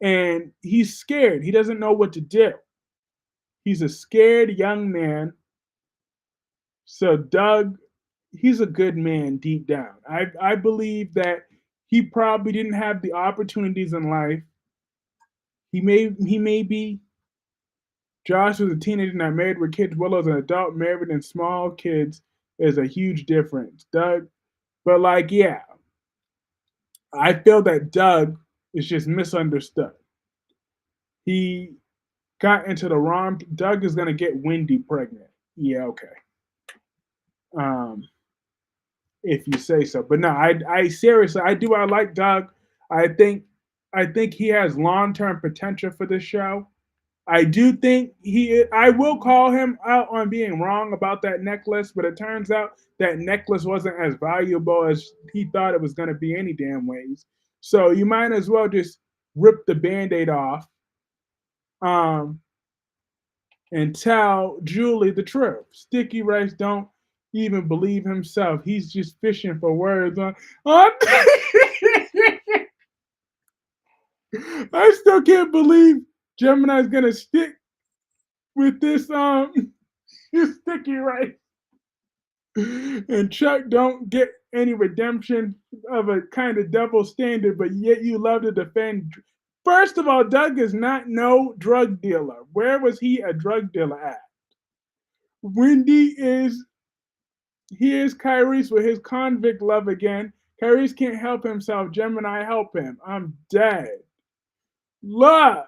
and he's scared. He doesn't know what to do. He's a scared young man. So Doug, he's a good man deep down. I believe that he probably didn't have the opportunities in life. He may be. Josh was a teenager not married with kids. Willow's an adult married and small kids is a huge difference. Doug, but yeah, I feel that Doug is just misunderstood. He got into the wrong. Doug is gonna get Wendy pregnant. Yeah, okay. Um, if you say so. But no, I seriously, I like Doug. I think, I think he has long term potential for this show. I do think I will call him out on being wrong about that necklace, but it turns out that necklace wasn't as valuable as he thought it was going to be any damn ways. So you might as well just rip the band aid off, um, and tell Julie the truth. Sticky Rice don't even believe himself. He's just fishing for words. I still can't believe Gemini's gonna stick with this Sticky Rice. And Chuck don't get any redemption of a kind of double standard, but yet you love to defend. First of all, Doug is not no drug dealer. Where was he a drug dealer at? Wendy is Here's Kyrie's with his convict love again. Kyrie's can't help himself. Gemini help him. I'm dead. Look,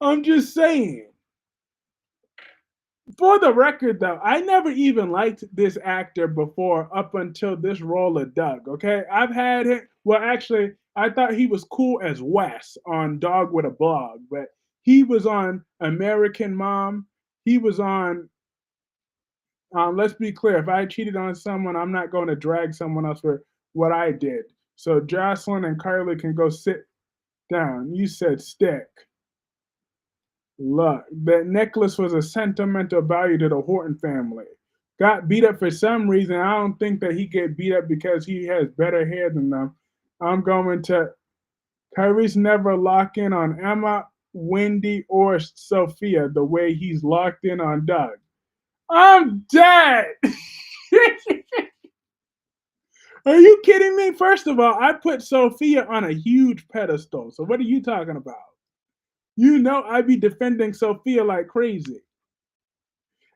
I'm just saying. For the record, though, I never even liked this actor before up until this role of Doug. Okay, I've had him. Well, actually, I thought he was cool as Wes on Dog with a Blog, but he was on American Mom. He was on. Let's be clear: if I cheated on someone, I'm not going to drag someone else for what I did. So Josslyn and Carly can go sit down. You said stick. Look, that necklace was a sentimental value to the Horton family. Got beat up for some reason. I don't think that he get beat up because he has better hair than them. I'm going to. Kyrie's never lock in on Emma, Wendy, or Sophia the way he's locked in on Doug. I'm dead. Are you kidding me? First of all, I put Sophia on a huge pedestal. So what are you talking about? You know I be defending Sophia like crazy.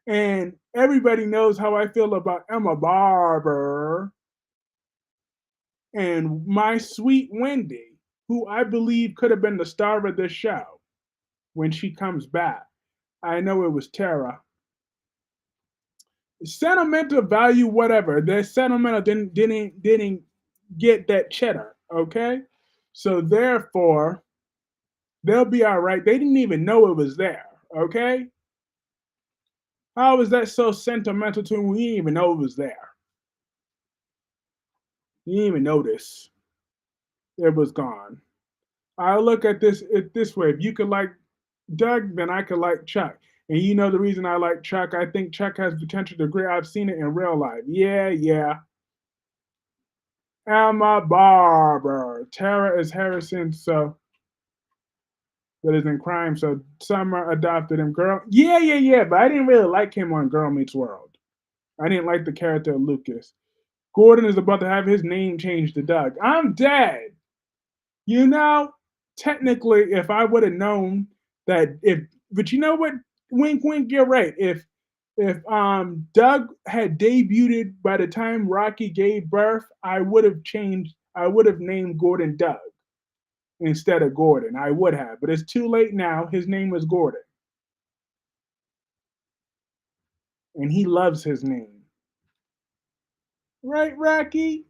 And everybody knows how I feel about Emma Barber and my sweet Wendy, who I believe could have been the star of this show when she comes back. I know it was Tara. Sentimental value, whatever. The sentimental didn't get that cheddar. Okay, so therefore they'll be all right. They didn't even know it was there. Okay, how is that so sentimental to him? We didn't even know it was there. You didn't even notice it was gone. I look at this way. If you could like Doug, then I could like Chuck. And you know the reason I like Chuck? I think Chuck has potential to grow. I've seen it in real life. Yeah, yeah. Emma Barber. Tara is Harrison, so that is in crime. So Summer adopted him. Girl. Yeah, yeah, yeah. But I didn't really like him on Girl Meets World. I didn't like the character of Lucas. Gordon is about to have his name changed to Doug. I'm dead. You know, technically, if I would have known that if, but you know what? Wink, wink. You're right. If Doug had debuted by the time Rocky gave birth, I would have changed. I would have named Gordon Doug instead of Gordon. I would have, but it's too late now. His name is Gordon, and he loves his name. Right, Rocky?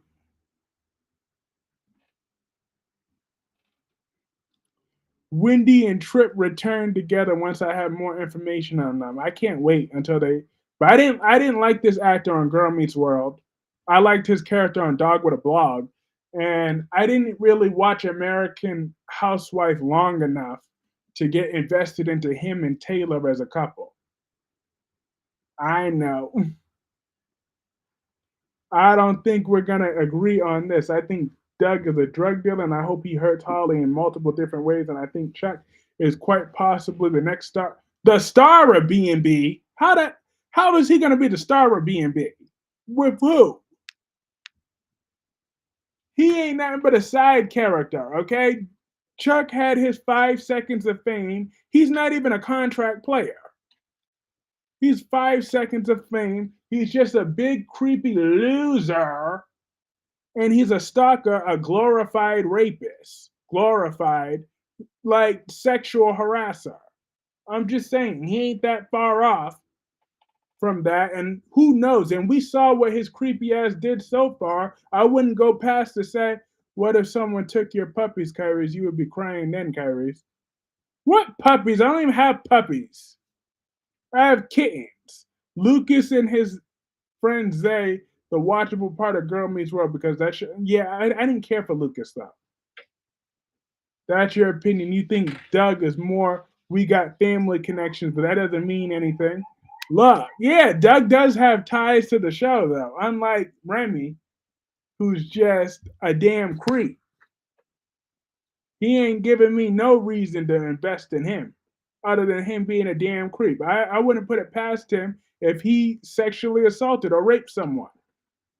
Wendy and Trip returned together once I have more information on them. I can't wait until they. But I didn't like this actor on Girl Meets World. I liked his character on Dog with a Blog, and I didn't really watch American Housewife long enough to get invested into him and Taylor as a couple. I know. I don't think we're gonna agree on this. I think Doug is a drug dealer, and I hope he hurts Holly in multiple different ways. And I think Chuck is quite possibly the next star, the star of B&B. How is he gonna be the star of B&B? With who? He ain't nothing but a side character. Okay, Chuck had his 5 seconds of fame. He's not even a contract player. He's 5 seconds of fame. He's just a big creepy loser, and he's a stalker, a glorified rapist, glorified like sexual harasser. I'm just saying he ain't that far off from that, and who knows? And we saw what his creepy ass did so far. I wouldn't go past to say, what if someone took your puppies, Kyries? You would be crying then, Kyries. What puppies? I don't even have puppies. I have kittens. Lucas and his friend Zay, the watchable part of Girl Meets World, because that should, yeah, I didn't care for Lucas though. That's your opinion. You think Doug is more, we got family connections, but that doesn't mean anything. Look, yeah, Doug does have ties to the show though, unlike Remy, who's just a damn creep. He ain't giving me no reason to invest in him other than him being a damn creep. I wouldn't put it past him if he sexually assaulted or raped someone.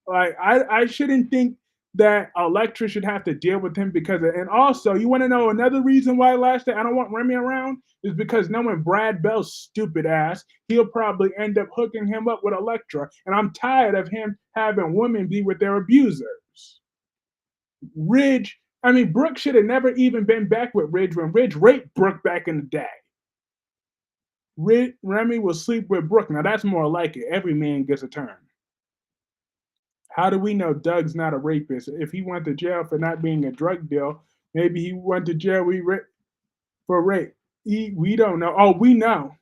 Like I shouldn't think that Electra should have to deal with him because of, and also you want to know another reason why last day I don't want Remy around is because knowing Brad Bell's stupid ass, he'll probably end up hooking him up with Electra, and I'm tired of him having women be with their abusers. Ridge, I mean Brooke should have never even been back with Ridge when Ridge raped Brooke back in the day. Remy will sleep with Brooke. Now that's more like it. Every man gets a turn. How do we know Doug's not a rapist? If he went to jail for not being a drug deal, maybe he went to jail for rape. We don't know. Oh, we know.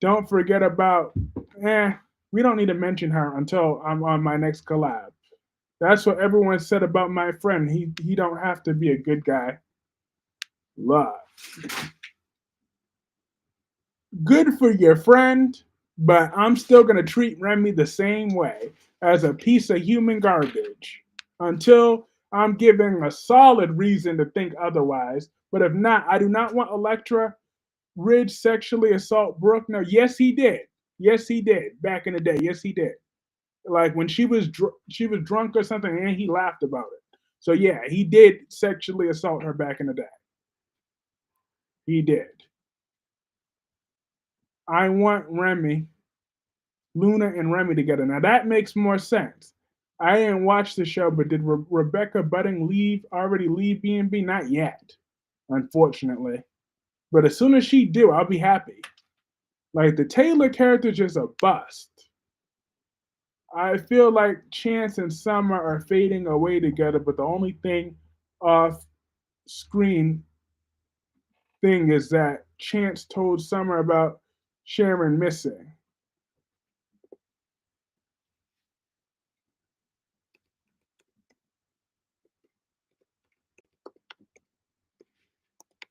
Don't forget about. Eh, we don't need to mention her until I'm on my next collab. That's what everyone said about my friend. He don't have to be a good guy. Love. Good for your friend, but I'm still gonna treat Remy the same way as a piece of human garbage until I'm given a solid reason to think otherwise. But if not, I do not want Electra Ridge sexually assault Brooke. No, yes he did. Yes he did. Back in the day, yes he did. Like when she was drunk or something, and he laughed about it. So yeah, he did sexually assault her back in the day. He did. I want Luna and Remy together. Now that makes more sense. I didn't watch the show, but did Rebecca Budding already leave B&B? Not yet, unfortunately. But as soon as she do, I'll be happy. Like the Taylor character is just a bust. I feel like Chance and Summer are fading away together, but the only thing off screen thing is that Chance told Summer about Sharon missing.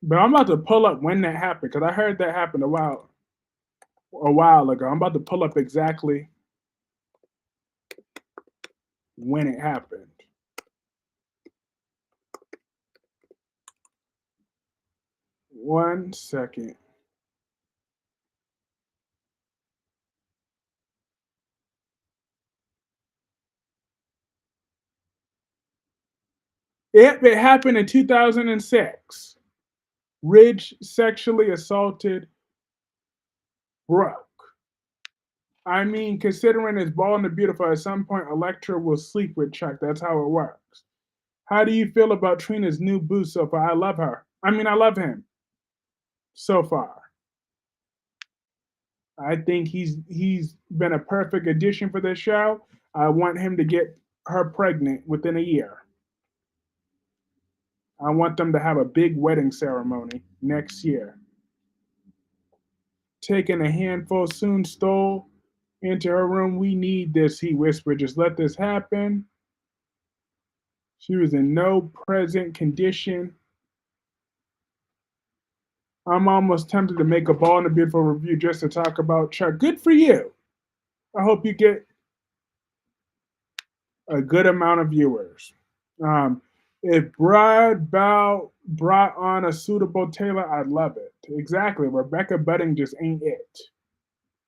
But I'm about to pull up when that happened because I heard that happened a while ago. I'm about to pull up exactly when it happened. One second. It happened in 2006. Ridge sexually assaulted Brooke. I mean, considering it's Bald and the Beautiful, at some point Electra will sleep with Chuck. That's how it works. How do you feel about Trina's new boo so far? I love her. I mean, I love him so far. I think he's been a perfect addition for this show. I want him to get her pregnant within a year. I want them to have a big wedding ceremony next year. Taking a handful soon stole into her room. We need this, he whispered. Just let this happen. She was in no present condition. I'm almost tempted to make a Ball and a Beautiful review just to talk about Chuck. Good for you. I hope you get a good amount of viewers. Um, if Brad Bow brought on a suitable Taylor, I'd love it. Exactly. Rebecca Budding just ain't it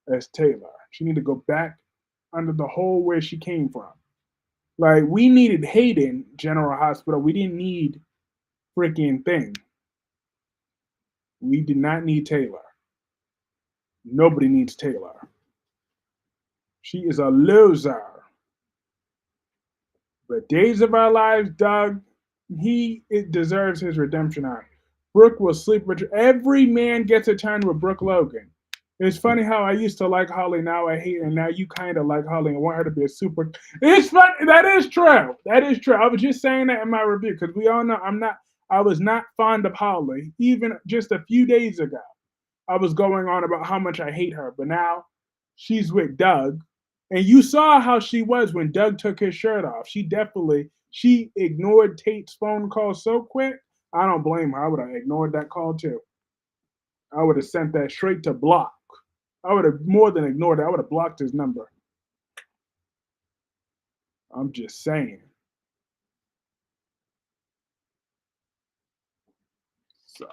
as Taylor. She need to go back under the hole where she came from. Like we needed Hayden General Hospital. We didn't need freaking thing. We did not need Taylor. Nobody needs Taylor. She is a loser. But Days of Our Lives, Doug, it deserves his redemption arc. Brooke will sleep with every man gets a turn with Brooke Logan. It's funny how I used to like Holly, now I hate her, and now you kind of like Holly and want her to be a super. It's fun. That is true. That is true. I was just saying that in my review because we all know I was not fond of Holly even just a few days ago. I was going on about how much I hate her, but now she's with Doug, and you saw how she was when Doug took his shirt off. She ignored Tate's phone call so quick. I don't blame her. I would have ignored that call too. I would have sent that straight to block. I would have more than ignored it. I would have blocked his number. I'm just saying. So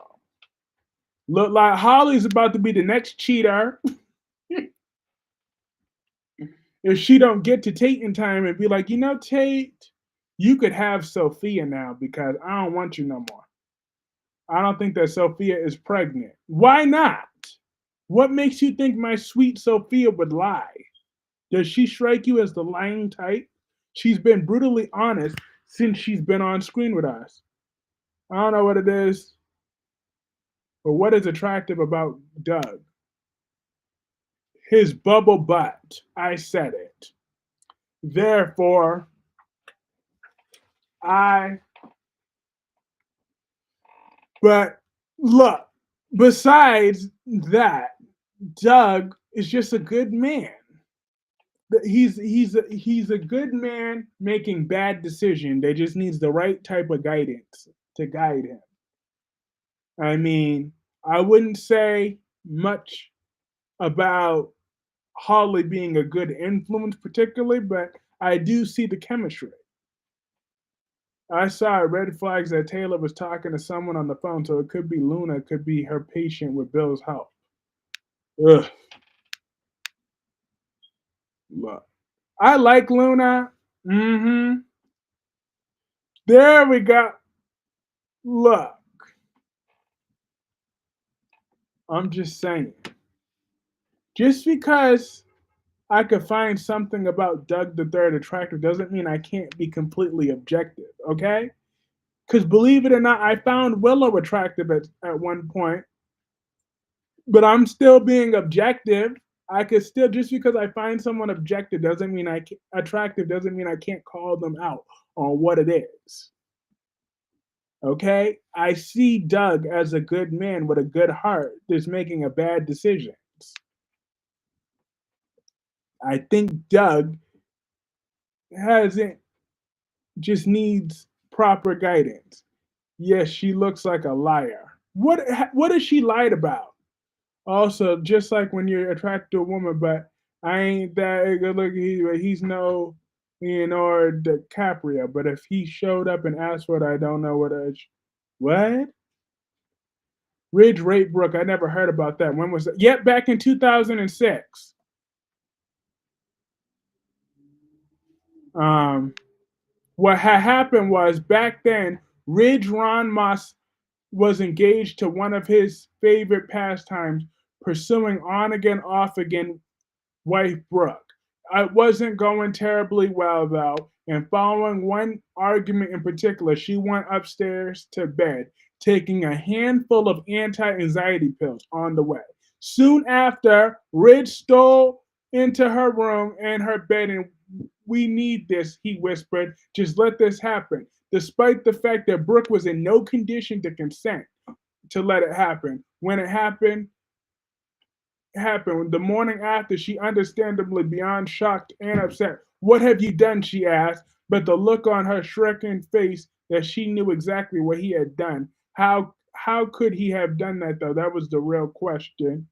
look like Holly's about to be the next cheater if she don't get to Tate in time and be like, Tate, you could have Sophia now because I don't want you no more. I don't think that Sophia is pregnant. Why not? What makes you think my sweet Sophia would lie? Does she strike you as the lying type? She's been brutally honest since she's been on screen with us. I don't know what it is, but what is attractive about Doug? his bubble butt. I said it. Therefore, I. But look, besides that, Doug is just a good man. He's a good man making bad decisions. They just needs the right type of guidance to guide him. I mean, I wouldn't say much about Holly being a good influence, particularly, but I do see the chemistry. I saw red flags that Taylor was talking to someone on the phone, so it could be Luna, it could be her patient with Bill's help. Ugh. Look. I like Luna. Mm-hmm. There we go. Look, I'm just saying. Just because I could find something about Doug the Third attractive doesn't mean I can't be completely objective, okay? Because believe it or not, I found Willow attractive at one point, but I'm still being objective. I could still, just because I find someone objective doesn't mean attractive doesn't mean I can't call them out on what it is. Okay? I see Doug as a good man with a good heart that's making a bad decisions. I think Doug hasn't just needs proper guidance. Yes, she looks like a liar. What has she lied about? Also, just like when you're attracted to a woman, but I ain't that good looking. He's no Leonardo DiCaprio. But if he showed up and asked for it, I don't know what? Ridge Rape Brook. I never heard about that. When was that? Yep, back in 2006. Um, what had happened was back then, Ridge Ron Moss was engaged to one of his favorite pastimes, pursuing on again, off again wife Brooke. It wasn't going terribly well though, and following one argument in particular, she went upstairs to bed, taking a handful of anti-anxiety pills on the way. Soon after, Ridge stole into her room and her bed and we need this, he whispered. Just let this happen. Despite the fact that Brooke was in no condition to consent to let it happen. When it happened the morning after, she understandably beyond shocked and upset. What have you done? She asked, but the look on her shrinking face that she knew exactly what he had done. How could he have done that though? That was the real question.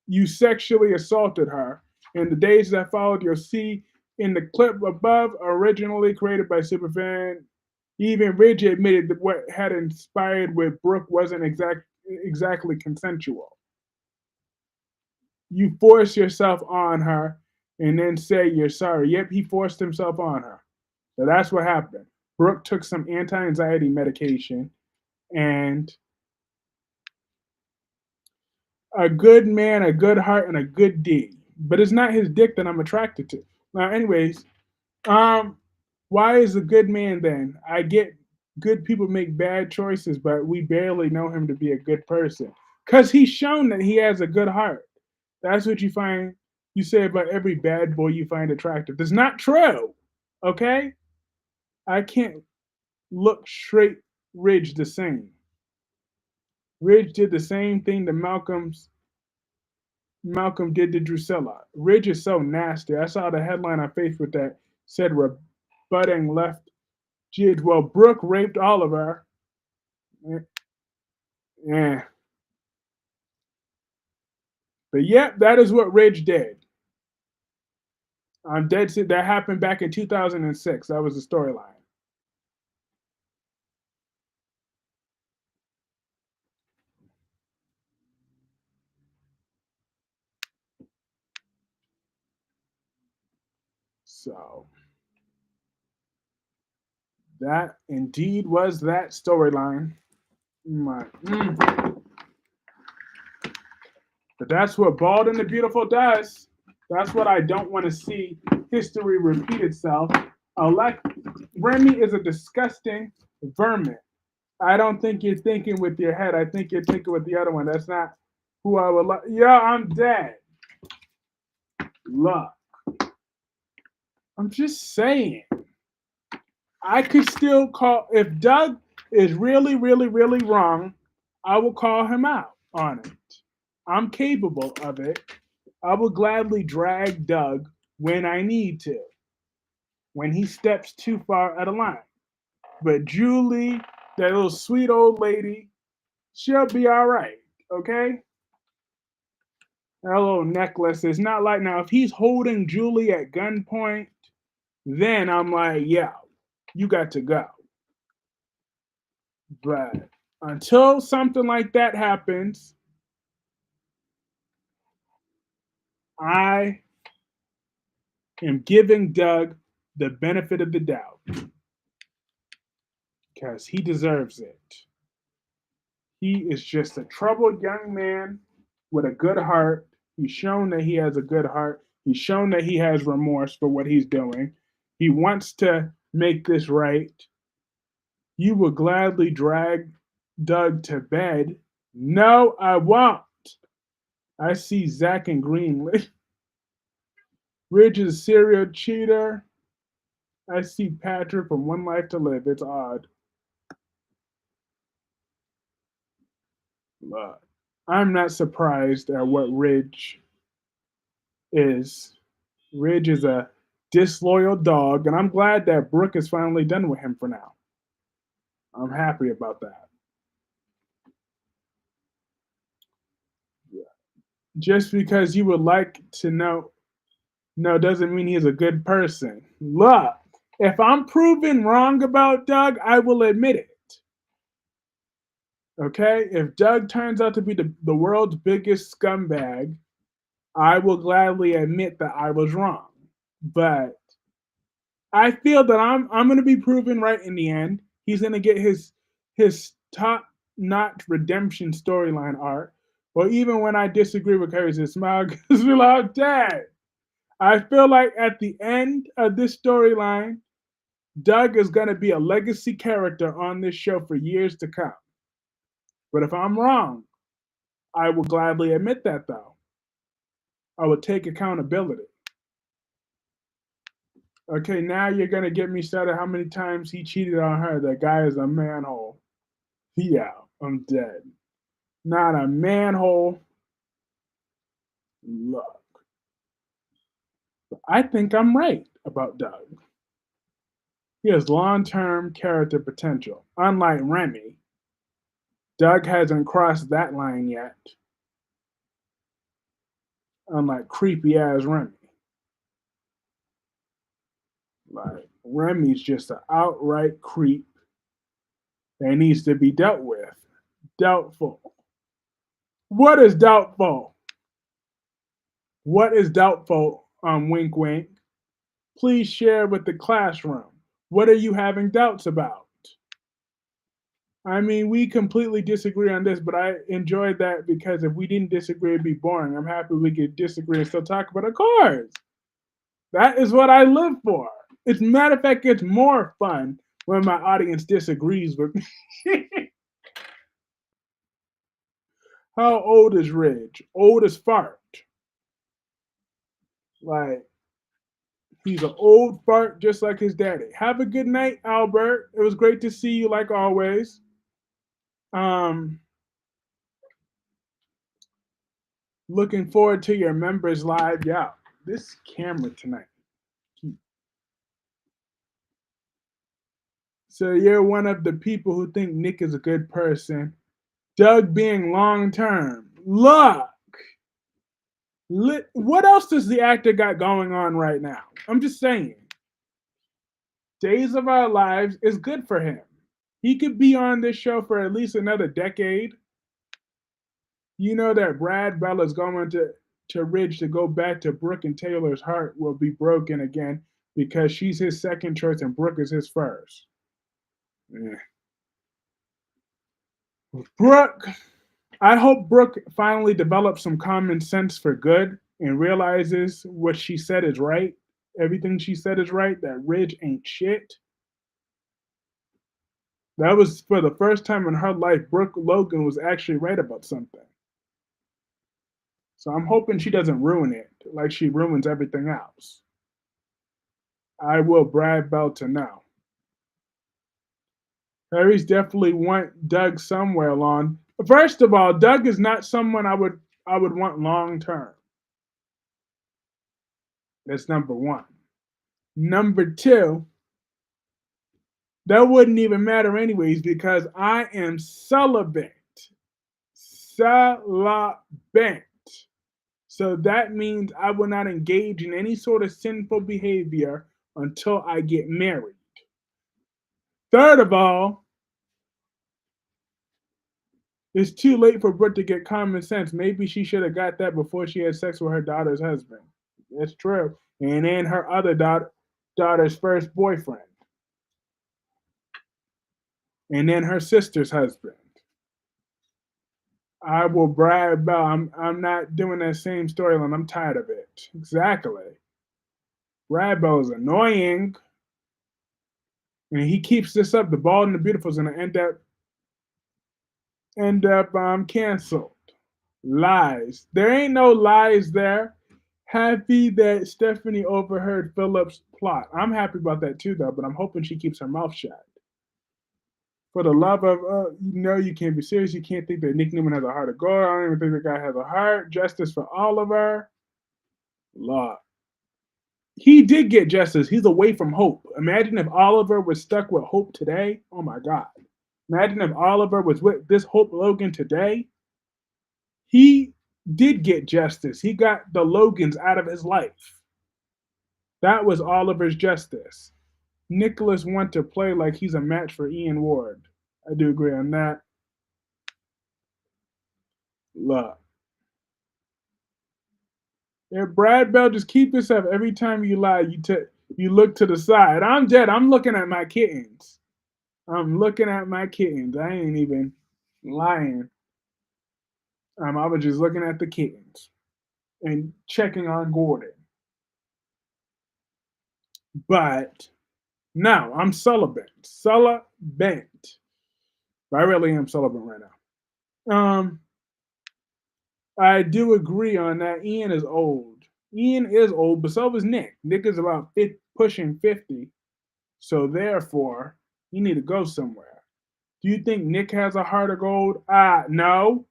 You sexually assaulted her. In the days that followed, you'll see in the clip above, originally created by Superfan, even Ridge admitted that what had inspired with Brooke wasn't exactly consensual. You force yourself on her and then say you're sorry. Yep, he forced himself on her. So that's what happened. Brooke took some anti-anxiety medication and a good man, a good heart, and a good deed. But it's not his dick that I'm attracted to. Now, anyways, um, why is a good man then? I get good people make bad choices, but we barely know him to be a good person. Because he's shown that he has a good heart. That's what you say about every bad boy you find attractive. That's not true. Okay? I can't look straight Ridge the same. Ridge did the same thing that Malcolm did to Drusilla. Ridge is so nasty. I saw the headline on Facebook that said rebutting left Jidge. Well, Brooke raped Oliver. Yeah. But yep, that is what Ridge did. I'm dead set. That happened back in 2006. That was the storyline. So that indeed was that storyline. But that's what Bald and the Beautiful does. That's what I don't want to see history repeat itself. Remy is a disgusting vermin. I don't think you're thinking with your head. I think you're thinking with the other one. That's not who I would like. Yeah, I'm dead. Look, I'm just saying. I could still call if Doug is really, really, really wrong. I will call him out on it. I'm capable of it. I will gladly drag Doug when I need to, when he steps too far out of line. But Julie, that little sweet old lady, she'll be all right. Okay? That little necklace is not like now. If he's holding Julie at gunpoint, then I'm like, yeah, you got to go. But until something like that happens, I am giving Doug the benefit of the doubt because he deserves it. He is just a troubled young man with a good heart. He's shown that he has a good heart. He's shown that he has remorse for what he's doing. He wants to make this right. You will gladly drag Doug to bed. No, I won't. I see Zach and Greenlee. Ridge is a serial cheater. I see Patrick from One Life to Live. It's odd. But I'm not surprised at what Ridge is. Ridge is a disloyal dog, and I'm glad that Brooke is finally done with him for now. I'm happy about that. Yeah. Just because you would like to know, no, doesn't mean he's a good person. Look, if I'm proven wrong about Doug, I will admit it. Okay? If Doug turns out to be the world's biggest scumbag, I will gladly admit that I was wrong. But I feel that I'm going to be proven right in the end. He's going to get his top notch redemption storyline arc. Or even when I disagree with her, his smile gives me like dead. I feel like at the end of this storyline, Doug is going to be a legacy character on this show for years to come. But if I'm wrong, I will gladly admit that, though. I will take accountability. Okay, now you're going to get me started how many times he cheated on her. That guy is a manhole. Yeah, I'm dead. Not a manhole. Look, I think I'm right about Doug. He has long term character potential. Unlike Remy, Doug hasn't crossed that line yet. Unlike creepy ass Remy. Like, Remy's just an outright creep that needs to be dealt with. Doubtful. What is doubtful? What is doubtful? Wink, wink. Please share with the classroom. What are you having doubts about? I mean, we completely disagree on this, but I enjoyed that because if we didn't disagree, it'd be boring. I'm happy we could disagree and still talk about our cars. That is what I live for. As a matter of fact, it's more fun when my audience disagrees with me. How old is Ridge? Old as fart. Like, he's an old fart just like his daddy. Have a good night, Albert. It was great to see you like always. Um, Looking forward to your members live. Yeah, this camera tonight. So you're one of the people who think Nick is a good person. Doug being long term. Look, what else does the actor got going on right now? I'm just saying. Days of Our Lives is good for him. He could be on this show for at least another decade. You know that Brad Bella's going to Ridge to go back to Brooke, and Taylor's heart will be broken again because she's his second choice and Brooke is his first. Yeah. Brooke, I hope Brooke finally develops some common sense for good and realizes what she said is right. Everything she said is right, that Ridge ain't shit. That was for the first time in her life, Brooke Logan was actually right about something. So I'm hoping she doesn't ruin it like she ruins everything else. I will Brad Bell to know. Harry's definitely want Doug somewhere along. First of all, Doug is not someone I would want long term. That's number one. Number two, that wouldn't even matter anyways because I am celibate. Celibate. So that means I will not engage in any sort of sinful behavior until I get married. Third of all, it's too late for Brooke to get common sense. Maybe she should have got that before she had sex with her daughter's husband. That's true. And then her other daughter's first boyfriend. And then her sister's husband. I will brag about I'm not doing that same storyline. I'm tired of it. Exactly. Brad is annoying. And he keeps this up. The Bald and the Beautiful is gonna end up canceled. Lies. There ain't no lies there. Happy that Stephanie overheard Philip's plot. I'm happy about that too, though, but I'm hoping she keeps her mouth shut. For the love of, you can't be serious. You can't think that Nick Newman has a heart of gold. I don't even think the guy has a heart. Justice for Oliver. Law. He did get justice. He's away from Hope. Imagine if Oliver was stuck with Hope today. Oh my God. Imagine if Oliver was with this Hope Logan today. He did get justice. He got the Logans out of his life. That was Oliver's justice. Nicholas want to play like he's a match for Ian Ward. I do agree on that. Look. If Brad Bell, just keep this up. Every time you lie, you look to the side. I'm dead. I'm looking at my kittens. I'm looking at my kittens. I ain't even lying. I was just looking at the kittens and checking on Gordon. But no, I'm celibate. Celibate. I really am celibate right now. I do agree on that. Ian is old. Ian is old, but so is Nick. Nick is about pushing 50. So therefore, you need to go somewhere. Do you think Nick has a heart of gold? No.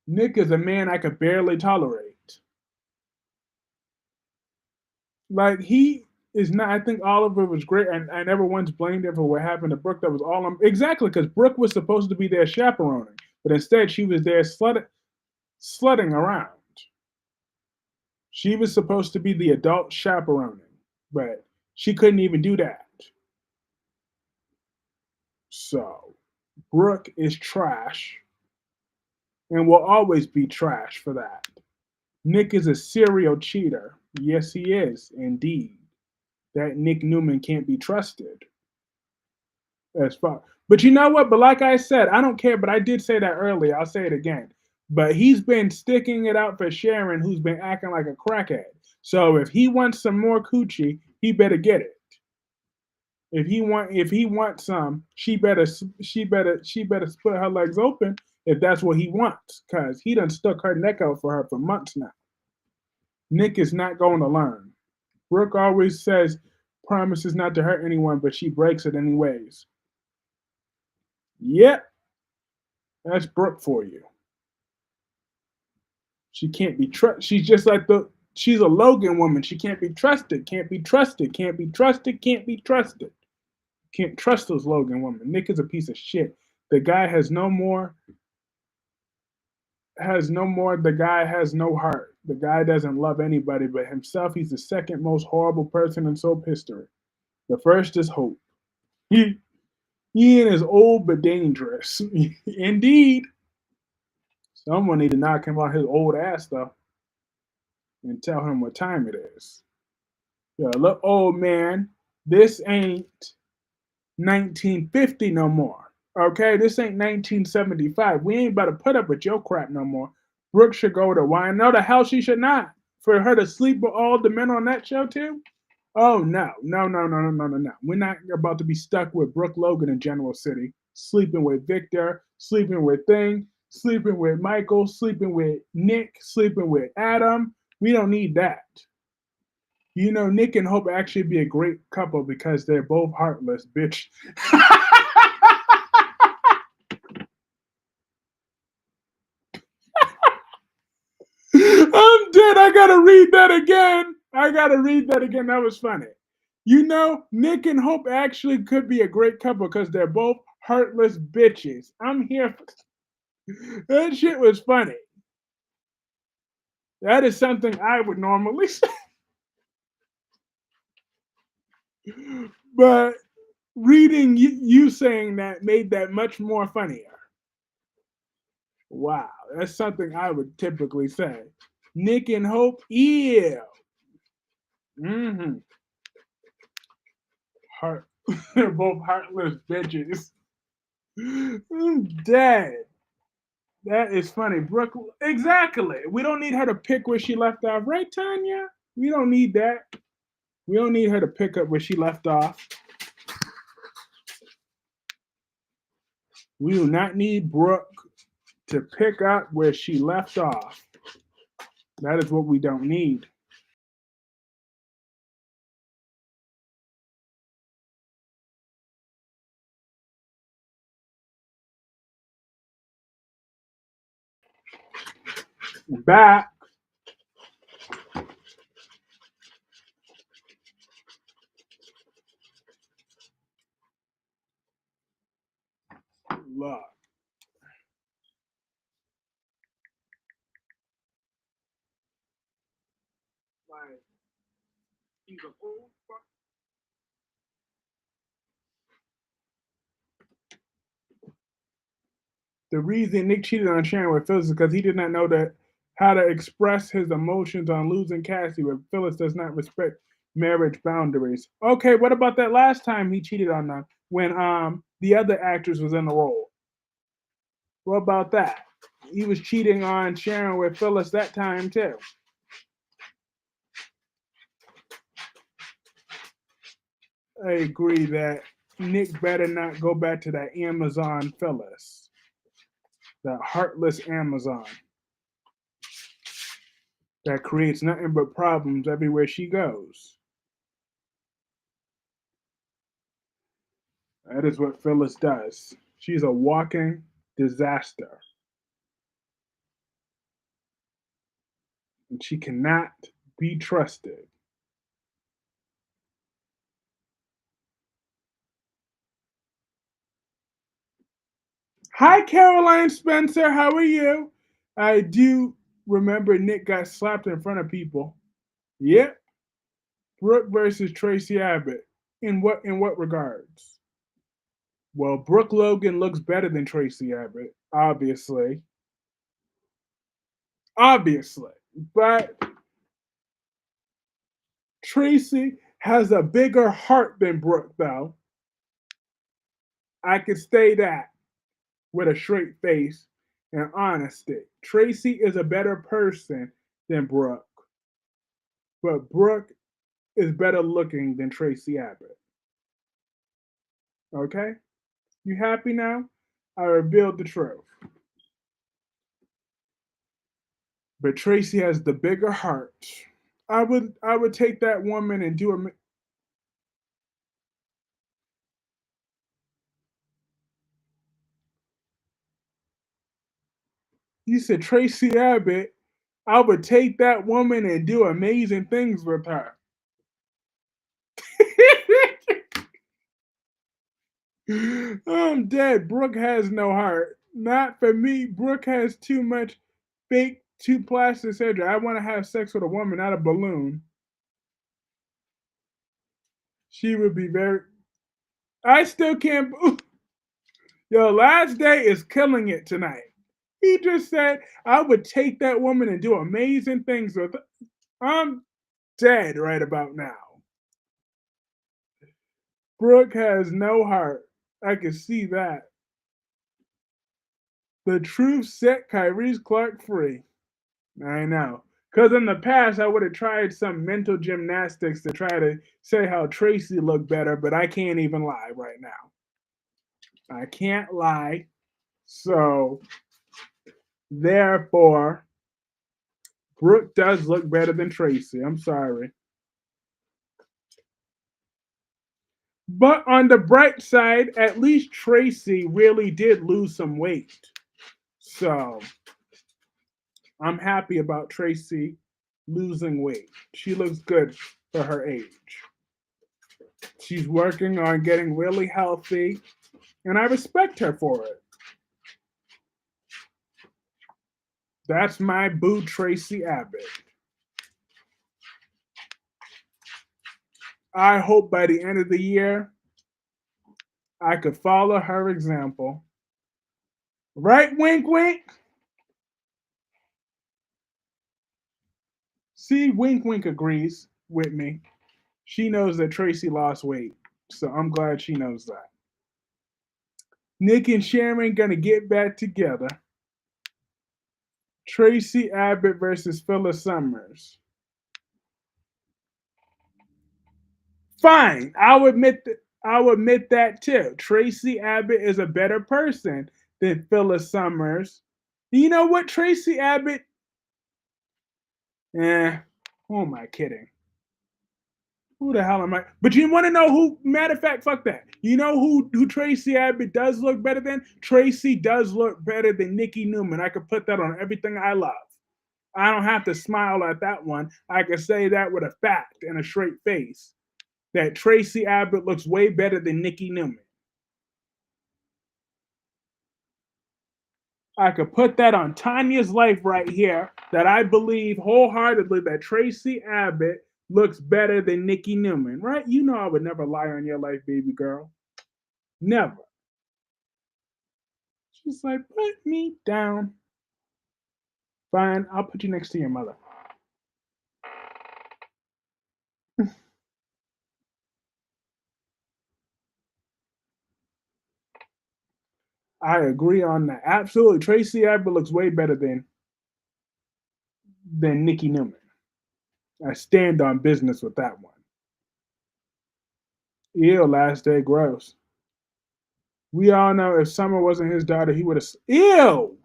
Nick is a man I could barely tolerate. Like, he is not. I think Oliver was great, and I never once blamed him for what happened to Brooke. That was all exactly because Brooke was supposed to be there chaperoning, but instead she was there slutting around. She was supposed to be the adult chaperoning, but she couldn't even do that. So, Brooke is trash and will always be trash for that. Nick is a serial cheater. Yes, he is, indeed. That Nick Newman can't be trusted. As far, but you know what? But like I said, I don't care. But I did say that earlier. I'll say it again. But he's been sticking it out for Sharon, who's been acting like a crackhead. So if he wants some more coochie, he better get it. If he wants some, she better split her legs open if that's what he wants, cause he done stuck her neck out for her for months now. Nick is not going to learn. Brooke always says promises not to hurt anyone, but she breaks it anyways. Yep, that's Brooke for you. She can't be trusted. She's just like she's a Logan woman. She can't be trusted, can't be trusted, can't be trusted, can't be trusted. Can't trust those Logan women. Nick is a piece of shit. The guy has no more. The guy has no heart. The guy doesn't love anybody but himself. He's the second most horrible person in soap history. The first is Hope. Ian is old but dangerous. Indeed. Someone need to knock him on his old ass though, and tell him what time it is. Yeah, look, old man. This ain't 1950 no more. Okay, this ain't 1975. We ain't about to put up with your crap no more. Brooke should go to wine. No, the hell she should not. For her to sleep with all the men on that show too? Oh no. We're not about to be stuck with Brooke Logan in General City. sleeping with Victor, sleeping with Thing, sleeping with Michael, sleeping with Nick, sleeping with Adam. We don't need that. You know, Nick and Hope actually be a great couple because they're both heartless, bitch. I'm dead. I gotta read that again. I gotta read that again. That was funny. You know, Nick and Hope actually could be a great couple because they're both heartless bitches. I'm here. That shit was funny. That is something I would normally say. But reading you saying that made that much more funnier. Wow, that's something I would typically say. Nick and Hope, yeah. Mm-hmm. Heart. They're both heartless bitches. I'm dead. That is funny. Brooke, exactly. We don't need her to pick where she left off, right, Tanya? We don't need that. We don't need her to pick up where she left off. We do not need Brooke to pick up where she left off. That is what we don't need. Back. Look. Like, he's a old fuck. The reason Nick cheated on Sharon with Phyllis is because he did not know that how to express his emotions on losing Cassie, but Phyllis does not respect marriage boundaries. Okay, what about that last time he cheated on them when the other actress was in the role? What about that? He was cheating on Sharon with Phyllis that time too. I agree that Nick better not go back to that Amazon Phyllis, that heartless Amazon that creates nothing but problems everywhere she goes. That is what Phyllis does. She's a walking disaster. And she cannot be trusted. Hi, Caroline Spencer. How are you? I do remember Nick got slapped in front of people. Yep. Brooke versus Tracy Abbott. In what regards? Well, Brooke Logan looks better than Tracy Abbott, obviously. Obviously. But Tracy has a bigger heart than Brooke, though. I could say that with a straight face and honesty. Tracy is a better person than Brooke, but Brooke is better looking than Tracy Abbott. Okay? You happy now? I revealed the truth. But Tracy has the bigger heart. I would take that woman and do a. You said Tracy Abbott. I would take that woman and do amazing things with her. I'm dead. Brooke has no heart. Not for me. Brooke has too much fake, too plastic surgery. I want to have sex with a woman, not a balloon. She would be very. I still can't. Yo, last day is killing it tonight. He just said I would take that woman and do amazing things with her. I'm dead right about now. Brooke has no heart. I can see that. The truth set Kyrie's Clark free. I know. Because in the past, I would have tried some mental gymnastics to try to say how Tracy looked better, but I can't even lie right now. I can't lie. So, therefore, Brooke does look better than Tracy. I'm sorry. But on the bright side, at least Tracy really did lose some weight. So, I'm happy about Tracy losing weight. She looks good for her age. She's working on getting really healthy, and I respect her for it. That's my boo, Tracy Abbott. I hope by the end of the year, I could follow her example. Right, wink, wink? See, wink, wink agrees with me. She knows that Tracy lost weight, so I'm glad she knows that. Nick and Sharon gonna get back together. Tracy Abbott versus Phyllis Summers. Fine, I'll admit that too. Tracy Abbott is a better person than Phyllis Summers. You know what, Tracy Abbott? Who am I kidding? Who the hell am I? But you want to know who? Matter of fact, fuck that. You know who Tracy Abbott does look better than? Tracy does look better than Nikki Newman. I could put that on everything I love. I don't have to smile at that one. I can say that with a fact and a straight face. That Tracy Abbott looks way better than Nikki Newman. I could put that on Tanya's life right here. That I believe wholeheartedly that Tracy Abbott looks better than Nikki Newman, right? You know I would never lie on your life, baby girl. Never. She's like, put me down. Fine, I'll put you next to your mother. I agree on that. Absolutely. Tracy Abbott looks way better than Nikki Newman. I stand on business with that one. Ew, last day gross. We all know if Summer wasn't his daughter, he would have. Ew!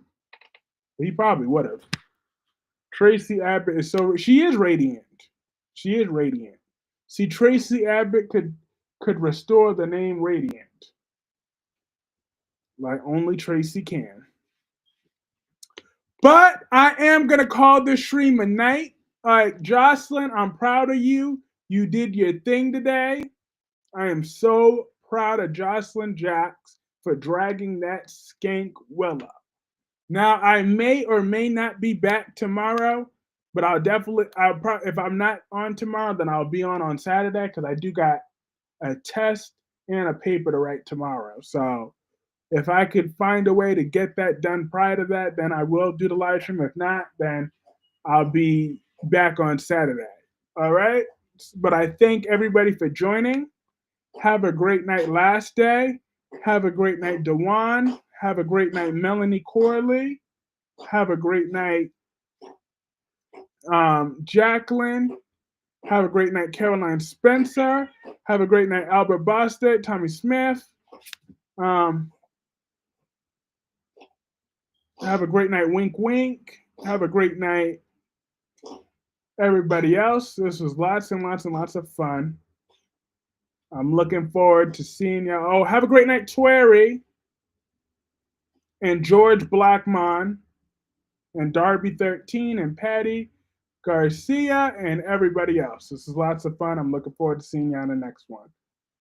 He probably would have. Tracy Abbott is so. She is radiant. She is radiant. See, Tracy Abbott could restore the name Radiant, like only Tracy can. But I am gonna call this stream a night. All right, Josslyn, I'm proud of you. You did your thing today. I am so proud of Josslyn Jacks for dragging that skank Willow. Now I may or may not be back tomorrow, but if I'm not on tomorrow, then I'll be on Saturday because I do got a test and a paper to write tomorrow. So if I could find a way to get that done prior to that, then I will do the live stream. If not, then I'll be back on Saturday. All right. But I thank everybody for joining. Have a great night last day. Have a great night, Dewan. Have a great night, Melanie Corley. Have a great night, Jacqueline. Have a great night, Caroline Spencer. Have a great night, Albert Bostad, Tommy Smith. Have a great night, Wink Wink. Have a great night, everybody else. This was lots and lots and lots of fun. I'm looking forward to seeing y'all. Oh, have a great night, Twerry and George Blackmon and Darby 13 and Patty Garcia and everybody else. This is lots of fun. I'm looking forward to seeing you on the next one.